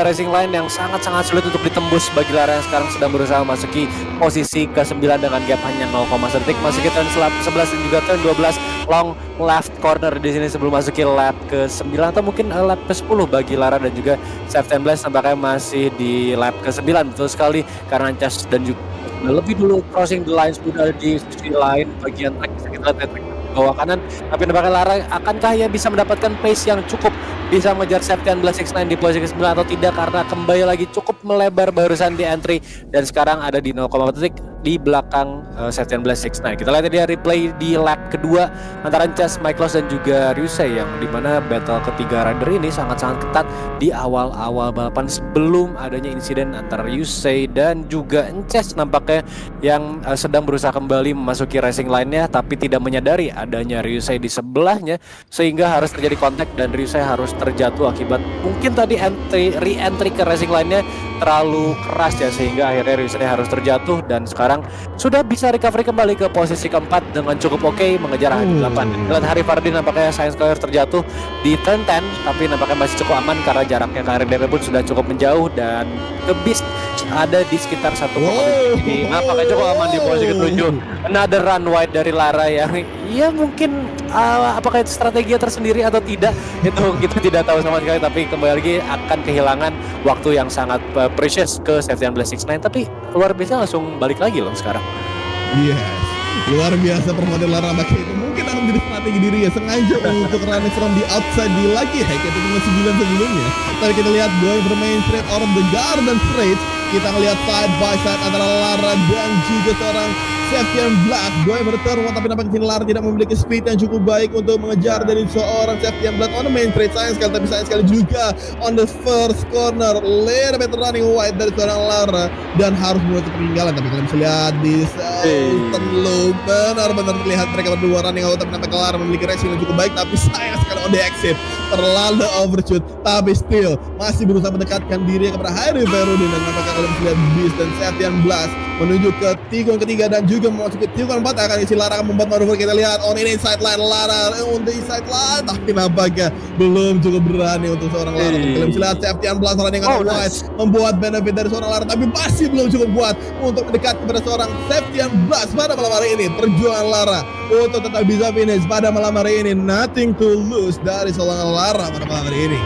racing line yang sangat-sangat sulit untuk ditembus bagi Lara yang sekarang sedang berusaha memasuki posisi ke-9 dengan gap hanya 0,1 detik. Masuk ke turn 11 dan juga turn 12 long left corner di sini sebelum masuki lap ke-9 atau mungkin lap ke-10 bagi Lara dan juga Sebastian Blas. Nampaknya masih di lap ke-9, betul sekali, karena Cas dan juga lebih dulu crossing the line sudah di sisi lain bagian track. Bisa kita lihat bawah kanan, tapi nampaknya Lara akankah ia bisa mendapatkan pace yang cukup bisa mengejar Sebastian Blas 69 di posisi ke-9 atau tidak, karena kembali lagi cukup melebar barusan di entry dan sekarang ada di 0,4 detik di belakang Sebastian Blas 69. Kita lihat dia replay di lap kedua antara Cas, Michaelos dan juga Ryusei, yang dimana battle ketiga rider ini sangat-sangat ketat di awal-awal balapan sebelum adanya insiden antara Ryusei dan juga Cas nampaknya yang sedang berusaha kembali memasuki racing line-nya, tapi tidak menyadari adanya Ryusei di sebelahnya sehingga harus terjadi kontak dan Ryusei harus terjatuh akibat mungkin tadi re-entry ke racing line-nya terlalu keras ya, sehingga akhirnya Ryusei harus terjatuh dan sekarang sudah bisa recovery kembali ke posisi keempat dengan cukup oke mengejar HD8. Lihat Harry Vernon nampaknya sayang sekali harus terjatuh di turn 10, tapi nampaknya masih cukup aman karena jaraknya ke RDP pun sudah cukup menjauh dan ke Beast ada di sekitar 1,5 ini. Nampaknya cukup aman di posisi ke-7. Another run wide dari Lara yang ya mungkin apakah itu strategi tersendiri atau tidak, itu kita tidak tahu sama sekali, tapi kembali lagi akan kehilangan waktu yang sangat precious ke Sebastian Blas 69, tapi luar biasa langsung balik lagi loh sekarang. Yes, luar biasa permodel Lara. Makanya itu mungkin akan menjadi strategi diri ya, sengaja untuk running from the outside di lagi hack itu cuma 9 sebelumnya. Tapi kita lihat going bermain straight out of the garden straight, kita melihat side by side antara Lara dan juga seorang Sebastian Blas. Going berturn, tapi nampaknya Lara tidak memiliki speed yang cukup baik untuk mengejar dari seorang Sebastian Blas on the main straight. Sayang sekali, tapi sayang sekali juga on the first corner, little bit running wide dari seorang Lara dan harus mulai ketinggalan. Tapi kalian bisa lihat di Southern Loop benar-benar terlihat mereka berdua running out, tapi nampaknya Lara memiliki racing yang cukup baik, tapi sayang sekali on the exit terlalu overshoot, tapi still masih berusaha mendekatkan diri kepada Harry Vernon. Dan nampaknya kalian bisa lihat Beast dan Sebastian Blas menuju ke tikungan ketiga dan juga memasuki tikungan 4 akan isi Lara akan membuat manuver. Kita lihat on the inside line, Lara on the inside line, tapi nampaknya belum cukup berani untuk seorang Lara. Kalian bisa lihat Sebastian Blas running on wide membuat benefit dari seorang Lara, tapi masih belum cukup kuat untuk mendekat kepada seorang Sebastian Blas pada malam hari ini. Perjuangan Lara untuk tetap bisa finish pada malam hari ini, nothing to lose dari seorang Lara pada malam hari ini.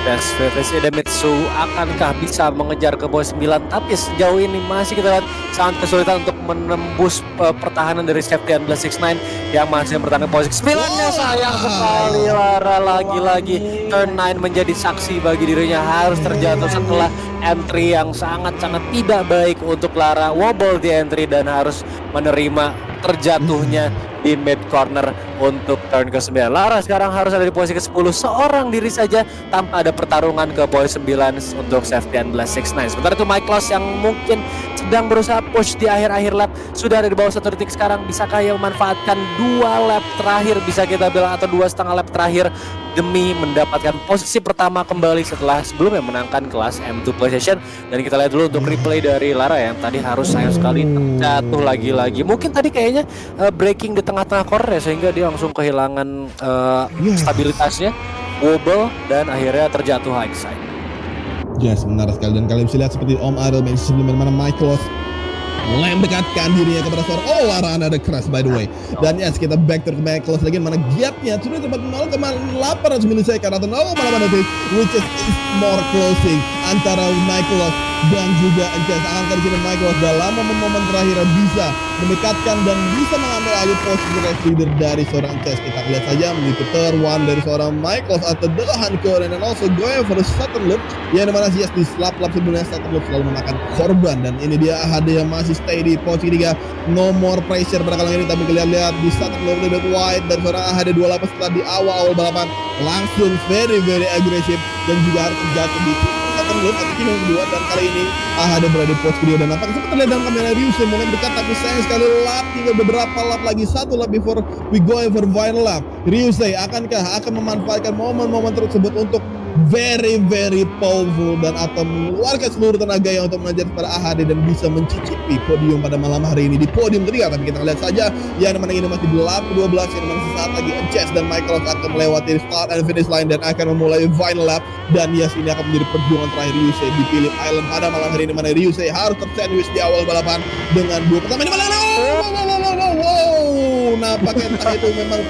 Best Finish Idemitsu akankah bisa mengejar ke posisi 9, tapi sejauh ini masih kita lihat sangat kesulitan untuk menembus pertahanan dari Sebastian Blas 69 yang masih bertahan posisi 9-nya. Sayang sekali Lara lagi-lagi turn 9 menjadi saksi bagi dirinya, harus terjatuh setelah entry yang sangat-sangat tidak baik untuk Lara, wobble di entry dan harus menerima terjatuhnya di mid corner untuk turn ke-9. Lara sekarang harus ada di posisi ke-10, seorang diri saja tanpa ada pertarungan ke posisi 9 untuk safety and blast 6-9. Sementara itu Michaelos yang mungkin sedang berusaha push di akhir-akhir lap, sudah ada di bawah 1 detik sekarang. Bisakah ia memanfaatkan 2 lap terakhir, bisa kita bilang, atau 2,5 lap terakhir demi mendapatkan posisi pertama kembali setelah sebelumnya menangkan kelas M2 PlayStation. Dan kita lihat dulu untuk replay dari Lara yang tadi harus sayang sekali terjatuh lagi-lagi. Mungkin tadi kayaknya breaking di tengah-tengah corner ya, sehingga dia langsung kehilangan stabilitasnya, wobble, dan akhirnya terjatuh high side. Yes, benar sekali. Dan kalian bisa lihat seperti Om Adel mention sebelumnya, mana Michaelos mulai mendekatkan dirinya kepada seorang Lara, ada crash by the way. Dan yes, kita back to Michaelos lagi, mana gapnya sudah tempat 0,800 milisekund atau 0,8 detik, which is more closing antara Michaelos dan juga Ances. Angka di sini Michaelos dalam momen-momen terakhir bisa mendekatkan dan bisa mengambil alih posisi race leader dari seorang Ances. Kita lihat saja mengikuti turn 1 dari seorang Michaelos atau Dehan Koren, dan also going for the Saturn Loop, yang dimana yes, di lap-lap sebelumnya Saturn Loop selalu memakan korban. Dan ini dia AHD yang masih stay di posisi 3, no more pressure pada kali ini. Tapi kita lihat di Saturn Loop lebih wide dan seorang AHD 28 setelah di awal balapan langsung very agresif dan juga harus jatuh di Saturn Loop atau yang kedua. Dan kali ini AHD berada di posisi kedua, dan nampaknya sempat terlihat dalam kamera Ryusei mulai dekat, tapi sayang sekali lap tinggal beberapa lap lagi, 1 lap before we going for final lap. Ryusei akankah akan memanfaatkan momen-momen tersebut untuk very powerful dan atau mengeluarkan seluruh tenaganya untuk mengejar pada AHD dan bisa mencicipi podium pada malam hari ini di podium ketiga. Tapi kita lihat saja yang mana ini masih di lap 12, yang mana sesaat lagi Ances dan Michaelos akan melewati start and finish line dan akan memulai final lap. Dan yes, ini akan menjadi perjuangan terakhir Ryusei di Phillip Island pada malam hari ini, mana Ryusei harus tersandwich di awal balapan dengan 2 pertama ini malah nampaknya entah itu memang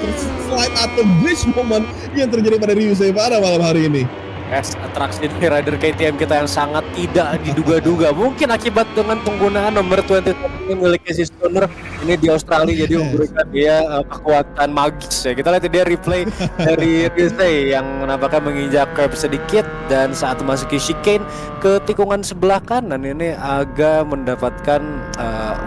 slide atau glitch moment yang terjadi pada Ryusei pada malam hari ini. Yes, atraksi dari rider KTM kita yang sangat tidak diduga-duga, mungkin akibat dengan penggunaan nomor 20 ini miliknya si Stoner ini di Australia, jadi memberikan dia kekuatan magis ya. Kita lihat dia replay dari Ryusei yang nampaknya menginjak curb sedikit, dan saat memasuki chicane ke tikungan sebelah kanan ini agak mendapatkan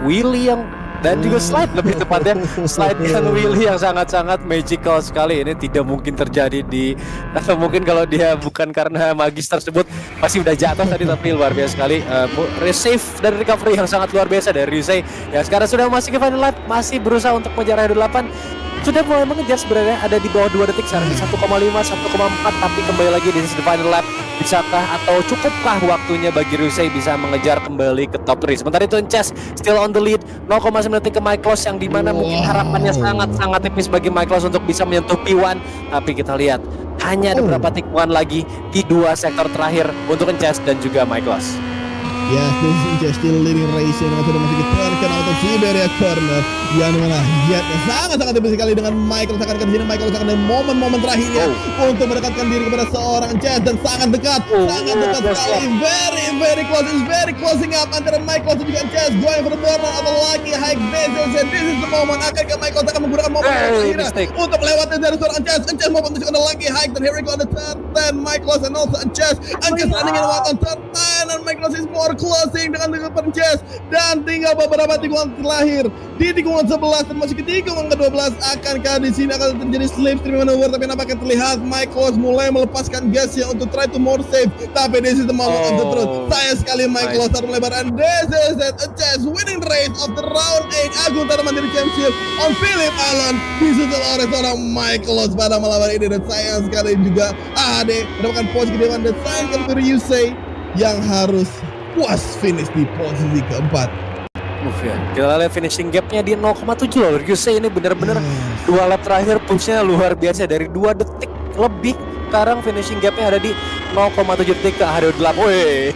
wheelie yang dan juga slide, lebih tepatnya slide dan wheelie yang sangat-sangat magical sekali. Ini tidak mungkin terjadi di, atau mungkin kalau dia bukan karena magis tersebut pasti udah jatuh tadi, tapi luar biasa sekali save dan recovery yang sangat luar biasa dari Ryusei. Ya sekarang sudah masuk ke final lap, masih berusaha untuk mengejar R8, sudah mulai mengejar sebenarnya, ada di bawah 2 detik sekarang 1,5, 1,4, tapi kembali lagi di final lap. Bisakah atau cukupkah waktunya bagi Ryusei bisa mengejar kembali ke top 3? Sementara itu Ances still on the lead, 0,9 detik ke Michaelos, yang dimana mungkin harapannya sangat tipis bagi Michaelos untuk bisa menyentuh P1. Tapi kita lihat hanya ada beberapa tikungan lagi di 2 sektor terakhir untuk Ances dan juga Michaelos. Yes, this is Ances still leading race yang sudah masih turn out of Siberia corner, yang mana jetnya sangat tipis sekali dengan Michaelos. Akan sini Michaelos akan ada momen-momen terakhirnya untuk mendekatkan diri kepada seorang Ances, dan sangat dekat sekali, very close, is very closing up antara Michaelos dan juga Ances, going for the burner atau lagi high base. This is the moment. Akankah Michaelos akan menggunakan momen terakhirnya untuk melewati dari seorang Ances mau menunjukkan lagi high, dan here we go on the turn 10, Michaelos and also Ances running in on turn 10, and Michaelos is more closing dengan Ances, dan tinggal beberapa tikungan terakhir di tikungan 11 termasuk ke tikungan ke-12. Akankah di sini akan terjadi slipstream maneuver, tapi nampaknya terlihat Michaelos mulai melepaskan gasnya untuk try to more safe, tapi this is the moment of the truth. Sayang sekali Michaelos harus melebar, and this is it, Ances winning the race of the round 8 Agung Tata Mandiri Championship on Phillip Island, disusul oleh seorang Michaelos pada malam hari ini. Dan sayang sekali juga AHD mendapatkan posisi kedua, dan sayang sekali Ryusei yang harus puas finish di posisi keempat. Ya. Kita lihat finishing gapnya di 0,7 loh. Ryusei ini benar-benar 2 lap terakhir pushnya luar biasa, dari 2 detik lebih. Sekarang finishing gapnya ada di 0,7 detik ke AHD8. Woi,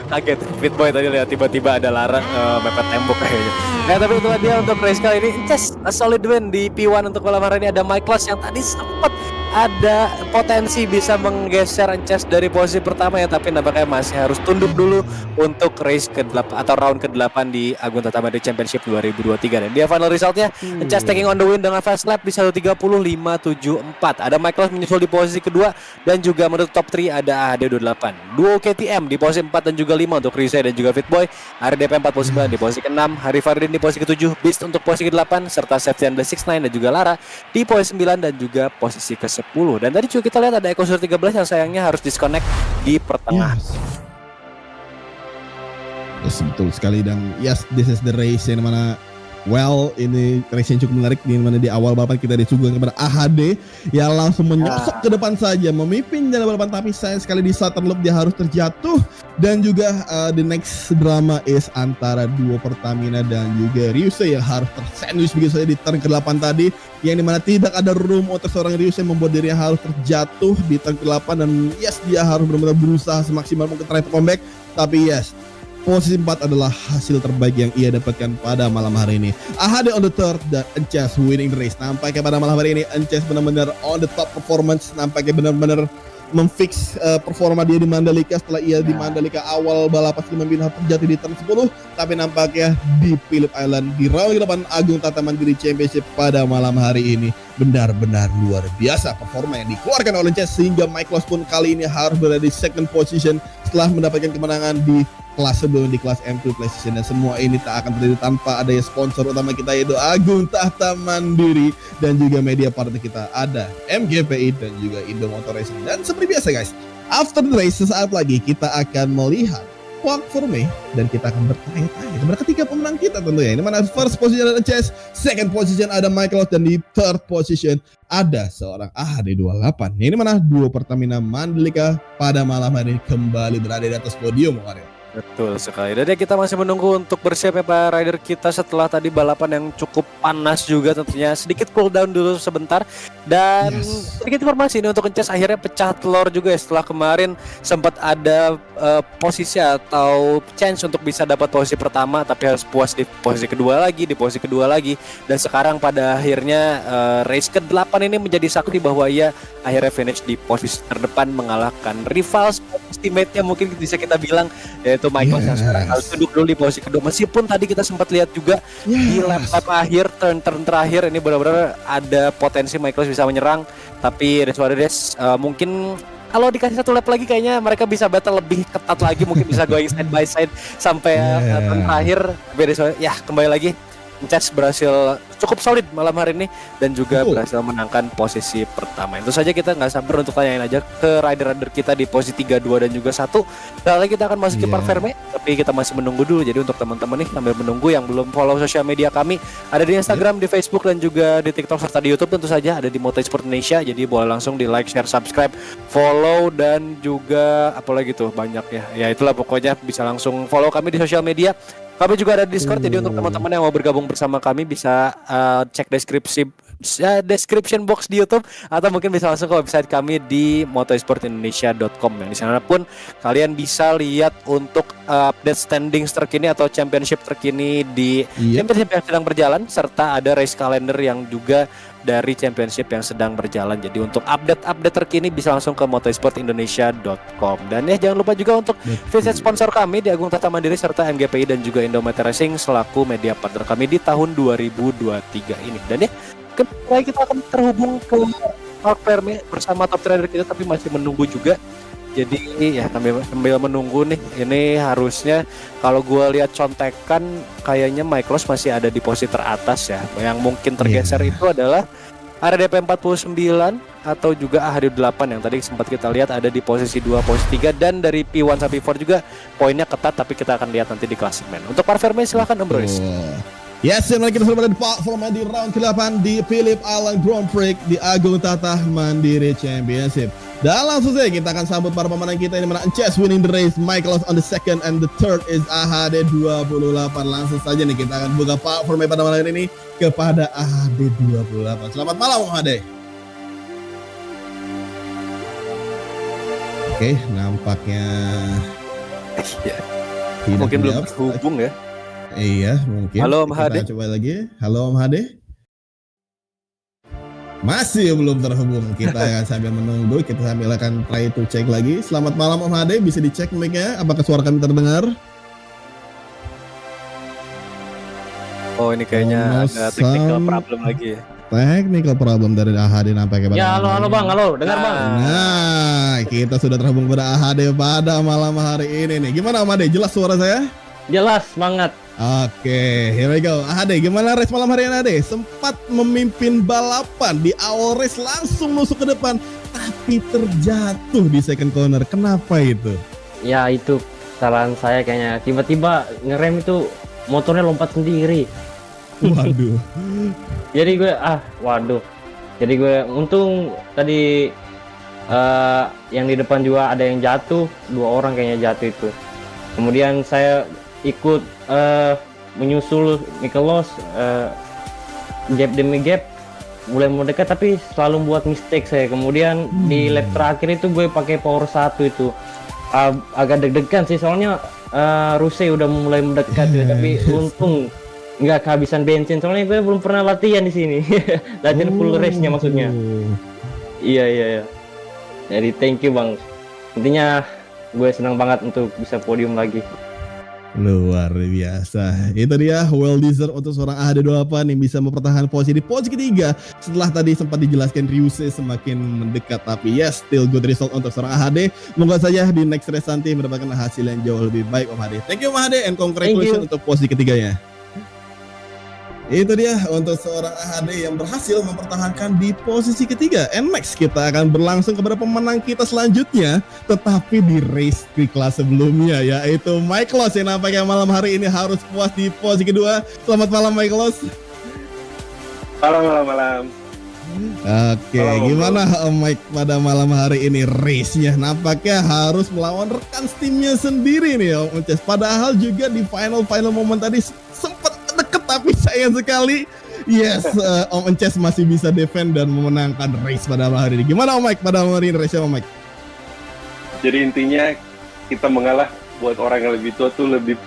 kaget Pitboy tadi lihat tiba-tiba ada Lara mepet tembok kayaknya. Tapi itulah dia untuk race kali ini. Ances a solid win di P1 untuk malam hari ini. Ada Michaelos yang tadi sempat ada potensi bisa menggeser Ences dari posisi pertama ya, tapi nampaknya masih harus tunduk dulu untuk race ke-8 atau round ke-8 di Agung Tata Mandiri Championship 2023. Dan dia final resultnya Ences taking on the win dengan fast lap di 1:30.574. Ada Michael menyusul di posisi kedua dan juga menurut top 3 ada AHD28. Duo KTM di posisi 4 dan juga 5 untuk Rise dan juga Fitboy. RDP 49 di posisi ke-6, Hari Fardin di posisi ke-7, Beast untuk posisi ke-8 serta Septian The 69 dan juga Lara di posisi 9 dan juga posisi ke-10. Dan tadi juga kita lihat ada Eko Sur 13 yang sayangnya harus disconnect di pertengahan. Yes, betul sekali. Dan yes, this is the race yang mana ini race yang cukup menarik, di mana di awal balapan kita disuguhkan kepada AHD yang langsung menyosok ke depan saja, memimpin dalam balapan, tapi sayang sekali di starter loop dia harus terjatuh. Dan juga the next drama is antara duo Pertamina dan juga Ryusei yang harus tersandwich begitu saja di turn ke-8 tadi, yang dimana tidak ada room untuk seorang Ryusei, membuat dirinya harus terjatuh di turn ke-8. Dan yes, dia harus benar-benar berusaha semaksimal mungkin try to comeback, tapi yes, posisi 4 adalah hasil terbaik yang ia dapatkan pada malam hari ini. AHD on the third dan Ences winning the race. Nampaknya pada malam hari ini Ences benar-benar on the top performance. Nampaknya benar-benar memfix performa dia di Mandalika setelah ia di Mandalika awal balapan sebelum terjatuh di turn 10. Tapi nampaknya di Phillip Island di round ke-8 Agung Tata Mandiri Championship pada malam hari ini benar-benar luar biasa performa yang dikeluarkan oleh Ences, sehingga Mike Loss pun kali ini harus berada di second position setelah mendapatkan kemenangan di kelas sebelum di kelas M2 PlayStation. Dan semua ini tak akan terjadi tanpa adanya sponsor utama kita, yaitu Agung Tata Mandiri, dan juga media partner kita ada MGPI dan juga Indo Motor Racing. Dan seperti biasa guys, after the race sesaat lagi kita akan melihat walk for me dan kita akan bertanya-tanya kepada ketiga pemenang kita tentunya. Ini mana first position ada Ences, second position ada Michael, dan di third position ada seorang AHD28. Ini mana duo Pertamina Mandalika pada malam hari ini kembali berada di atas podium, Mario. Betul sekali. Dan ya kita masih menunggu untuk bersiap ya para rider kita setelah tadi balapan yang cukup panas juga tentunya. Sedikit cool down dulu sebentar. Dan sedikit informasi ini untuk Ences akhirnya pecah telur juga ya, setelah kemarin sempat ada posisi atau chance untuk bisa dapat posisi pertama, tapi harus puas di posisi kedua lagi, dan sekarang pada akhirnya race ke-8 ini menjadi saksi bahwa ia akhirnya finish di posisi terdepan mengalahkan rival estimate-nya mungkin bisa kita bilang, yaitu Michael yang sekarang harus duduk dulu di posisi kedua. Meskipun tadi kita sempat lihat juga di lap akhir, turn terakhir ini benar-benar ada potensi Michael bisa menyerang, tapi that's what it is. Mungkin kalau dikasih satu lap lagi kayaknya mereka bisa battle lebih ketat lagi, mungkin bisa going side by side sampai turn terakhir. Ya kembali lagi Ences berhasil cukup solid malam hari ini dan juga berhasil menangkan posisi pertama. Itu saja, kita nggak sabar untuk tanyain aja ke rider-rider kita di posisi 3, 2 dan juga 1. Dan lagi kita akan masuk ke Parferme, tapi kita masih menunggu dulu. Jadi untuk teman-teman nih sambil menunggu yang belum follow sosial media kami, ada di Instagram, di Facebook dan juga di TikTok serta di YouTube tentu saja ada di Motorsport Indonesia. Jadi boleh langsung di like, share, subscribe, follow dan juga apalagi tuh banyak ya. Ya itulah pokoknya bisa langsung follow kami di sosial media. Kami juga ada di Discord, jadi untuk teman-teman yang mau bergabung bersama kami bisa cek description box di YouTube, atau mungkin bisa langsung ke website kami di motorsportindonesia.com. Yang di sana pun kalian bisa lihat untuk update standings terkini atau championship terkini di championship yang sedang berjalan, serta ada race calendar yang juga dari championship yang sedang berjalan. Jadi untuk update terkini bisa langsung ke motorsportindonesia.com. Dan ya jangan lupa juga untuk visit sponsor kami di Agung Tata Mandiri serta MGPI dan juga Indo Motor Racing selaku media partner kami di tahun 2023 ini. Dan ya kembali kita akan terhubung ke Parferme bersama top trader kita, tapi masih menunggu juga. Jadi ya sambil menunggu nih, ini harusnya kalau gue lihat contekan kayaknya Michaelos masih ada di posisi teratas ya. Yang mungkin tergeser itu adalah RDP 49 atau juga AHD8 yang tadi sempat kita lihat ada di posisi 2, posisi 3, dan dari P1 sampai P4 juga poinnya ketat, tapi kita akan lihat nanti di klasemen. Untuk Parferme silahkan Om Bros. Yes, mari kita sudah berada di platform di round ke-8 di Phillip Island Grand Prix di Agung Tata Mandiri Championship. Dan langsung saja kita akan sambut para pemenang kita ini, mana Ences winning the race, Michaelos on the second, and the third is AHD28. Langsung saja nih kita akan buka platform pada malam ini kepada AHD28. Selamat malam AHD. Oke, nampaknya mungkin belum terhubung ya. Iya, mungkin. Halo Om Hade. Kita coba lagi. Halo Om Hade. Masih belum terhubung. Kita akan sambil menunggu, kita sambil akan try to check lagi. Selamat malam Om Hade, bisa dicek mic-nya apakah suara kami terdengar? Oh ini kayaknya ada technical problem lagi ya. Technical problem dari AHD nampaknya. Ya, halo Bang, halo, dengar Bang. Nah, kita sudah terhubung pada AHD pada malam hari ini nih. Gimana Om Hade, jelas suara saya? Jelas, semangat. Oke, here we go. Ade, gimana race malam hari ini Ade? Sempat memimpin balapan di awal race langsung nusuk ke depan, tapi terjatuh di second corner. Kenapa itu? Ya itu kesalahan saya kayaknya. Tiba-tiba ngerem itu motornya lompat sendiri. Waduh. Jadi gue waduh. Jadi gue untung tadi yang di depan juga ada yang jatuh, 2 orang kayaknya jatuh itu. Kemudian saya ikut menyusul Mikelos gap demi gap mulai mendekat tapi selalu buat mistake saya. Kemudian di lap terakhir itu gue pakai power 1 itu agak deg-degan sih soalnya Ruse udah mulai mendekat ya, tapi untung nggak kehabisan bensin soalnya gue belum pernah latihan di sini. Latihan full race-nya maksudnya. Iya. Jadi thank you Bang. Intinya gue senang banget untuk bisa podium lagi. Luar biasa. Itu dia well deserved untuk seorang AHD28 yang bisa mempertahankan posisi di posisi ketiga setelah tadi sempat dijelaskan Ryuse semakin mendekat, tapi yes, still good result untuk seorang AHD. Moga saja di next race nanti mendapatkan hasil yang jauh lebih baik Om Hade. Thank you Om Hade and congratulations untuk posisi ketiganya. Itu dia untuk seorang AHD yang berhasil mempertahankan di posisi ketiga. And next kita akan berlangsung kepada pemenang kita selanjutnya, tetapi di race di kelas sebelumnya, yaitu Michaelos yang nampaknya malam hari ini harus puas di posisi kedua. Selamat malam Michaelos. Malam. Oke, gimana Om Mike pada malam hari ini race-nya? Nampaknya harus melawan rekan timnya sendiri nih Om Ences. Padahal juga di final moment tadi sempat deket, tapi sayang sekali yes, Om Ences masih bisa defend dan memenangkan race pada malam hari ini. Gimana Om Mike pada malam hari ini race-nya Om Mike? Jadi intinya kita mengalah buat orang yang lebih tua tuh lebih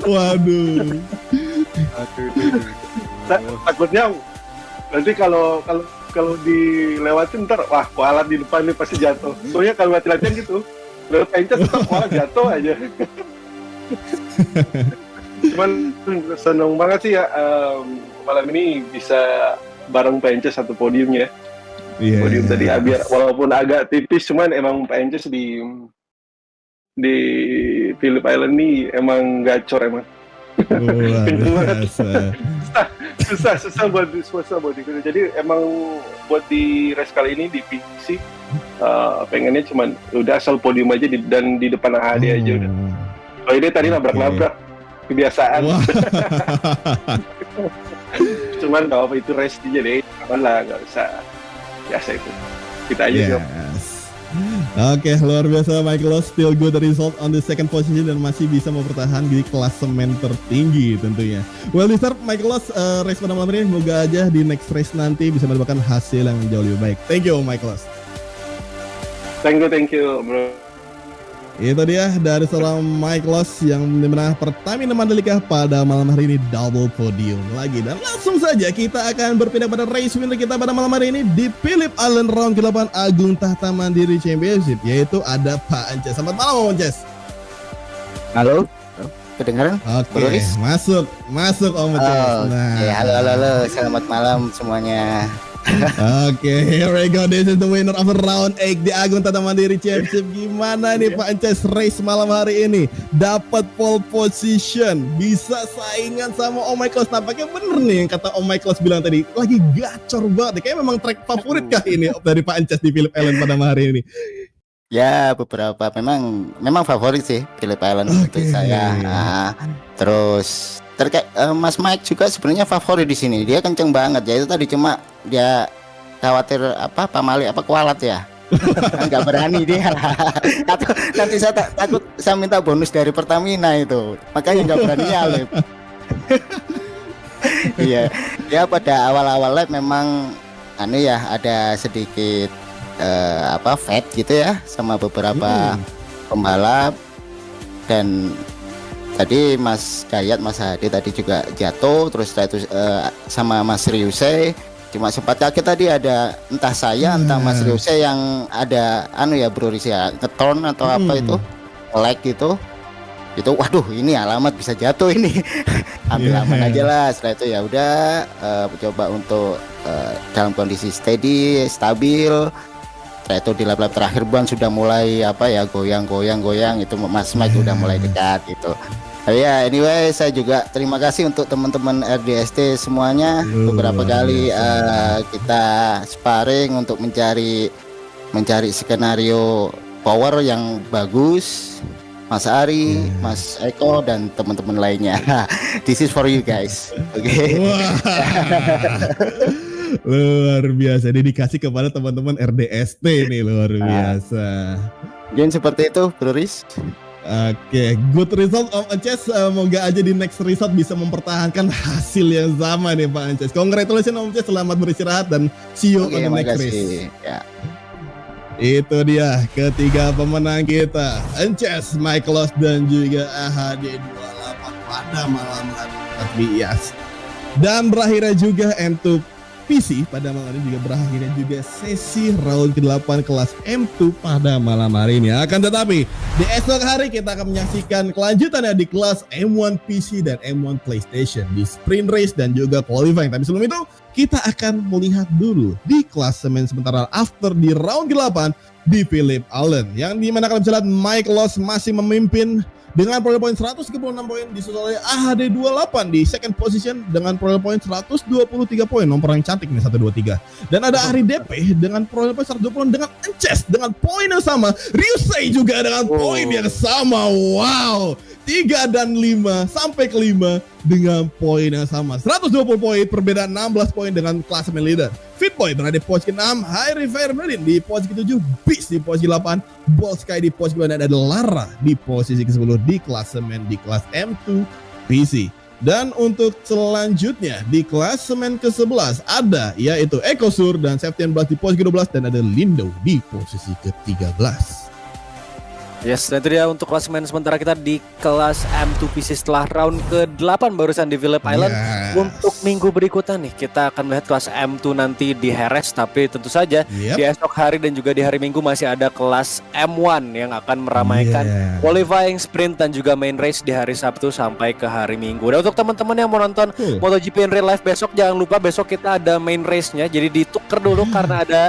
Waduh. takutnya nanti kalau dilewatin ntar wah kualat di depan nih pasti jatuh. Soalnya kalau latihan gitu lewat pencet tetap kualat jatuh aja. Cuman seneng banget sih ya malam ini bisa bareng Pences satu podiumnya. Yeah. Podium tadi biar walaupun agak tipis, cuman emang Pences di Phillip Island nih emang gacor emang. susah buat itu. Jadi emang buat di race kali ini di PC pengennya cuman udah asal podium aja dan di depan AHD aja udah. Kalau ini tadi nabrak kebiasaan. Cuman kalau itu race jadi aman lah, nggak usah biasa itu. Kita aja siap. Oke, luar biasa Michaelos, still good result on the second position dan masih bisa mempertahankan di klasemen tertinggi tentunya. Well deserved Michaelos, race pada malam ini, semoga aja di next race nanti bisa mendapatkan hasil yang jauh lebih baik. Thank you Michaelos. Thank you bro. Itu dia dari seorang Michaelos yang dimana Pertamina Mandalika pada malam hari ini double podium lagi. Dan langsung saja kita akan berpindah pada race winner kita pada malam hari ini di Phillip Island round ke-8 Agung Tahta Mandiri Championship, yaitu ada Pak Ences. Selamat malam Om Ences. Halo, kedengaran? Oke, masuk Om Ences. Halo, selamat malam semuanya. Oke, here we go. This is the winner of the round 8 di Agung Tahta Mandiri Championship. Gimana nih Pak Ences race malam hari ini? Dapat pole position, bisa saingan sama Om Michaelos. Nampaknya bener nih yang kata Om Michaelos bilang tadi, lagi gacor banget. Kayaknya memang track favorit kah ini dari Pak Ences di Phillip Island pada malam hari ini? Ya, beberapa memang favorit sih Phillip Island untuk saya. Terus terkait Mas Mike juga sebenarnya favorit di sini. Dia kenceng banget ya, itu tadi cuma dia khawatir pamali kualat ya. Nggak berani dia. Atau nanti saya takut saya minta bonus dari Pertamina itu. Makanya nggak berani nyalip. Iya. Ya pada awal-awal lap memang ada sedikit fight gitu ya sama beberapa pembalap, dan tadi Mas Dayat, Mas Hadi tadi juga jatuh, terus setelah itu sama Mas Ryuse cuma sempat kaget tadi, ada entah saya entah Mas Ryuse yang ada Bro Riz ya, ngeton atau apa itu lag gitu. Itu waduh, ini alamat bisa jatuh ini. Ambil aman aja lah. Setelah itu ya udah coba untuk dalam kondisi steady, stabil. Setelah itu di lap-lap terakhir Ban sudah mulai goyang itu Mas Mike udah mulai dekat gitu. Ya anyway, saya juga terima kasih untuk teman-teman RDST semuanya. Beberapa kali kita sparring untuk mencari skenario power yang bagus. Mas Ari, Mas Eko, dan teman-teman lainnya. This is for you guys. Oke. Luar biasa, dedikasi kepada teman-teman RDST nih, luar biasa. Mungkin seperti itu, Bro Riz. Oke, good result of Ances. Semoga aja di next result bisa mempertahankan hasil yang sama nih Pak Ances. Congratulations Om Ances, selamat beristirahat dan see you on the next race. Ya. Itu dia ketiga pemenang kita, Ances, Michaelos dan juga AHD28 pada malam hari bias. Dan berakhirnya juga M2 PC pada malam hari, juga berakhirnya juga sesi round ke-8 kelas M2 pada malam hari ini. Akan tetapi di esok hari kita akan menyaksikan kelanjutannya di kelas M1 PC dan M1 PlayStation di sprint race dan juga qualifying. Tapi sebelum itu kita akan melihat dulu di klasemen sementara after di round ke-8 di Phillip Island, yang dimana kalian bisa lihat Michaelos masih memimpin dengan peroleh poin 136 poin, disusul oleh AHD28 di second position dengan peroleh poin 123 poin, nomor yang cantik nih 123. Dan ada Ari DP dengan peroleh poin 120 dengan Ances dengan poin yang sama, Ryusei juga dengan poin yang sama. Wow, 3 dan 5 sampai ke 5 dengan poin yang sama, 120 poin, perbedaan 16 poin dengan klasemen leader. Fitboy berada di posisi ke-6, Harry Fernandin di posisi ke-7, Beast di posisi ke-8, Bolsky di posisi ke-9, dan ada Lara di posisi ke-10 di klasemen di kelas M2 PC. Dan untuk selanjutnya di klasemen ke-11 ada yaitu Ekosur dan Septian Blast di posisi ke-12, dan ada Lindo di posisi ke-13. Yes, dan itu dia untuk klasemen sementara kita di kelas M2 PC setelah round ke-8 barusan di Phillip Island. Yes. Untuk minggu berikutnya nih kita akan melihat kelas M2 nanti di Heres, tapi tentu saja di esok hari dan juga di hari Minggu masih ada kelas M1 yang akan meramaikan qualifying, sprint, dan juga main race di hari Sabtu sampai ke hari Minggu. Dan untuk teman-teman yang mau nonton MotoGP in real life besok, jangan lupa besok kita ada main race-nya, jadi ditukar dulu karena ada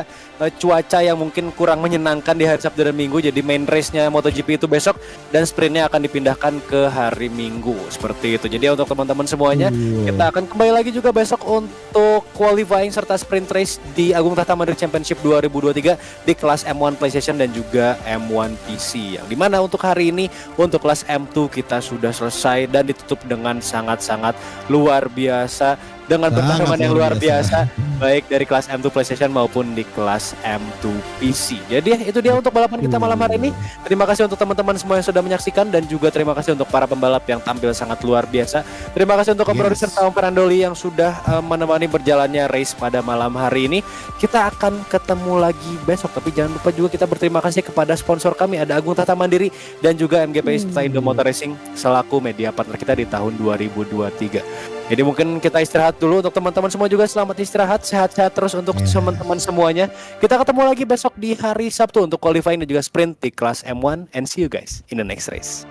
cuaca yang mungkin kurang menyenangkan di hari Sabtu dan Minggu. Jadi main race-nya MotoGP itu besok dan sprintnya akan dipindahkan ke hari Minggu, seperti itu. Jadi untuk teman-teman semuanya, kita akan kembali lagi juga besok untuk qualifying serta sprint race di Agung Tahta Mandiri Championship 2023 di kelas M1 PlayStation dan juga M1 PC. Yang dimana untuk hari ini untuk kelas M2 kita sudah selesai dan ditutup dengan sangat-sangat luar biasa, dengan pertarungan yang luar biasa baik dari kelas M2 PlayStation maupun di kelas M2 PC. Jadi itu dia untuk balapan kita malam hari ini. Terima kasih untuk teman-teman semua yang sudah menyaksikan, dan juga terima kasih untuk para pembalap yang tampil sangat luar biasa. Terima kasih untuk Om Rory serta Om Fernandoli yang sudah menemani berjalannya race pada malam hari ini. Kita akan ketemu lagi besok, tapi jangan lupa juga kita berterima kasih kepada sponsor kami, ada Agung Tahta Mandiri dan juga MGPI serta Indo Motor Racing selaku media partner kita di tahun 2023. Jadi mungkin kita istirahat dulu. Untuk teman-teman semua juga selamat istirahat, sehat-sehat terus untuk teman-teman semuanya. Kita ketemu lagi besok di hari Sabtu untuk qualifying dan juga sprint di kelas M1, and see you guys in the next race.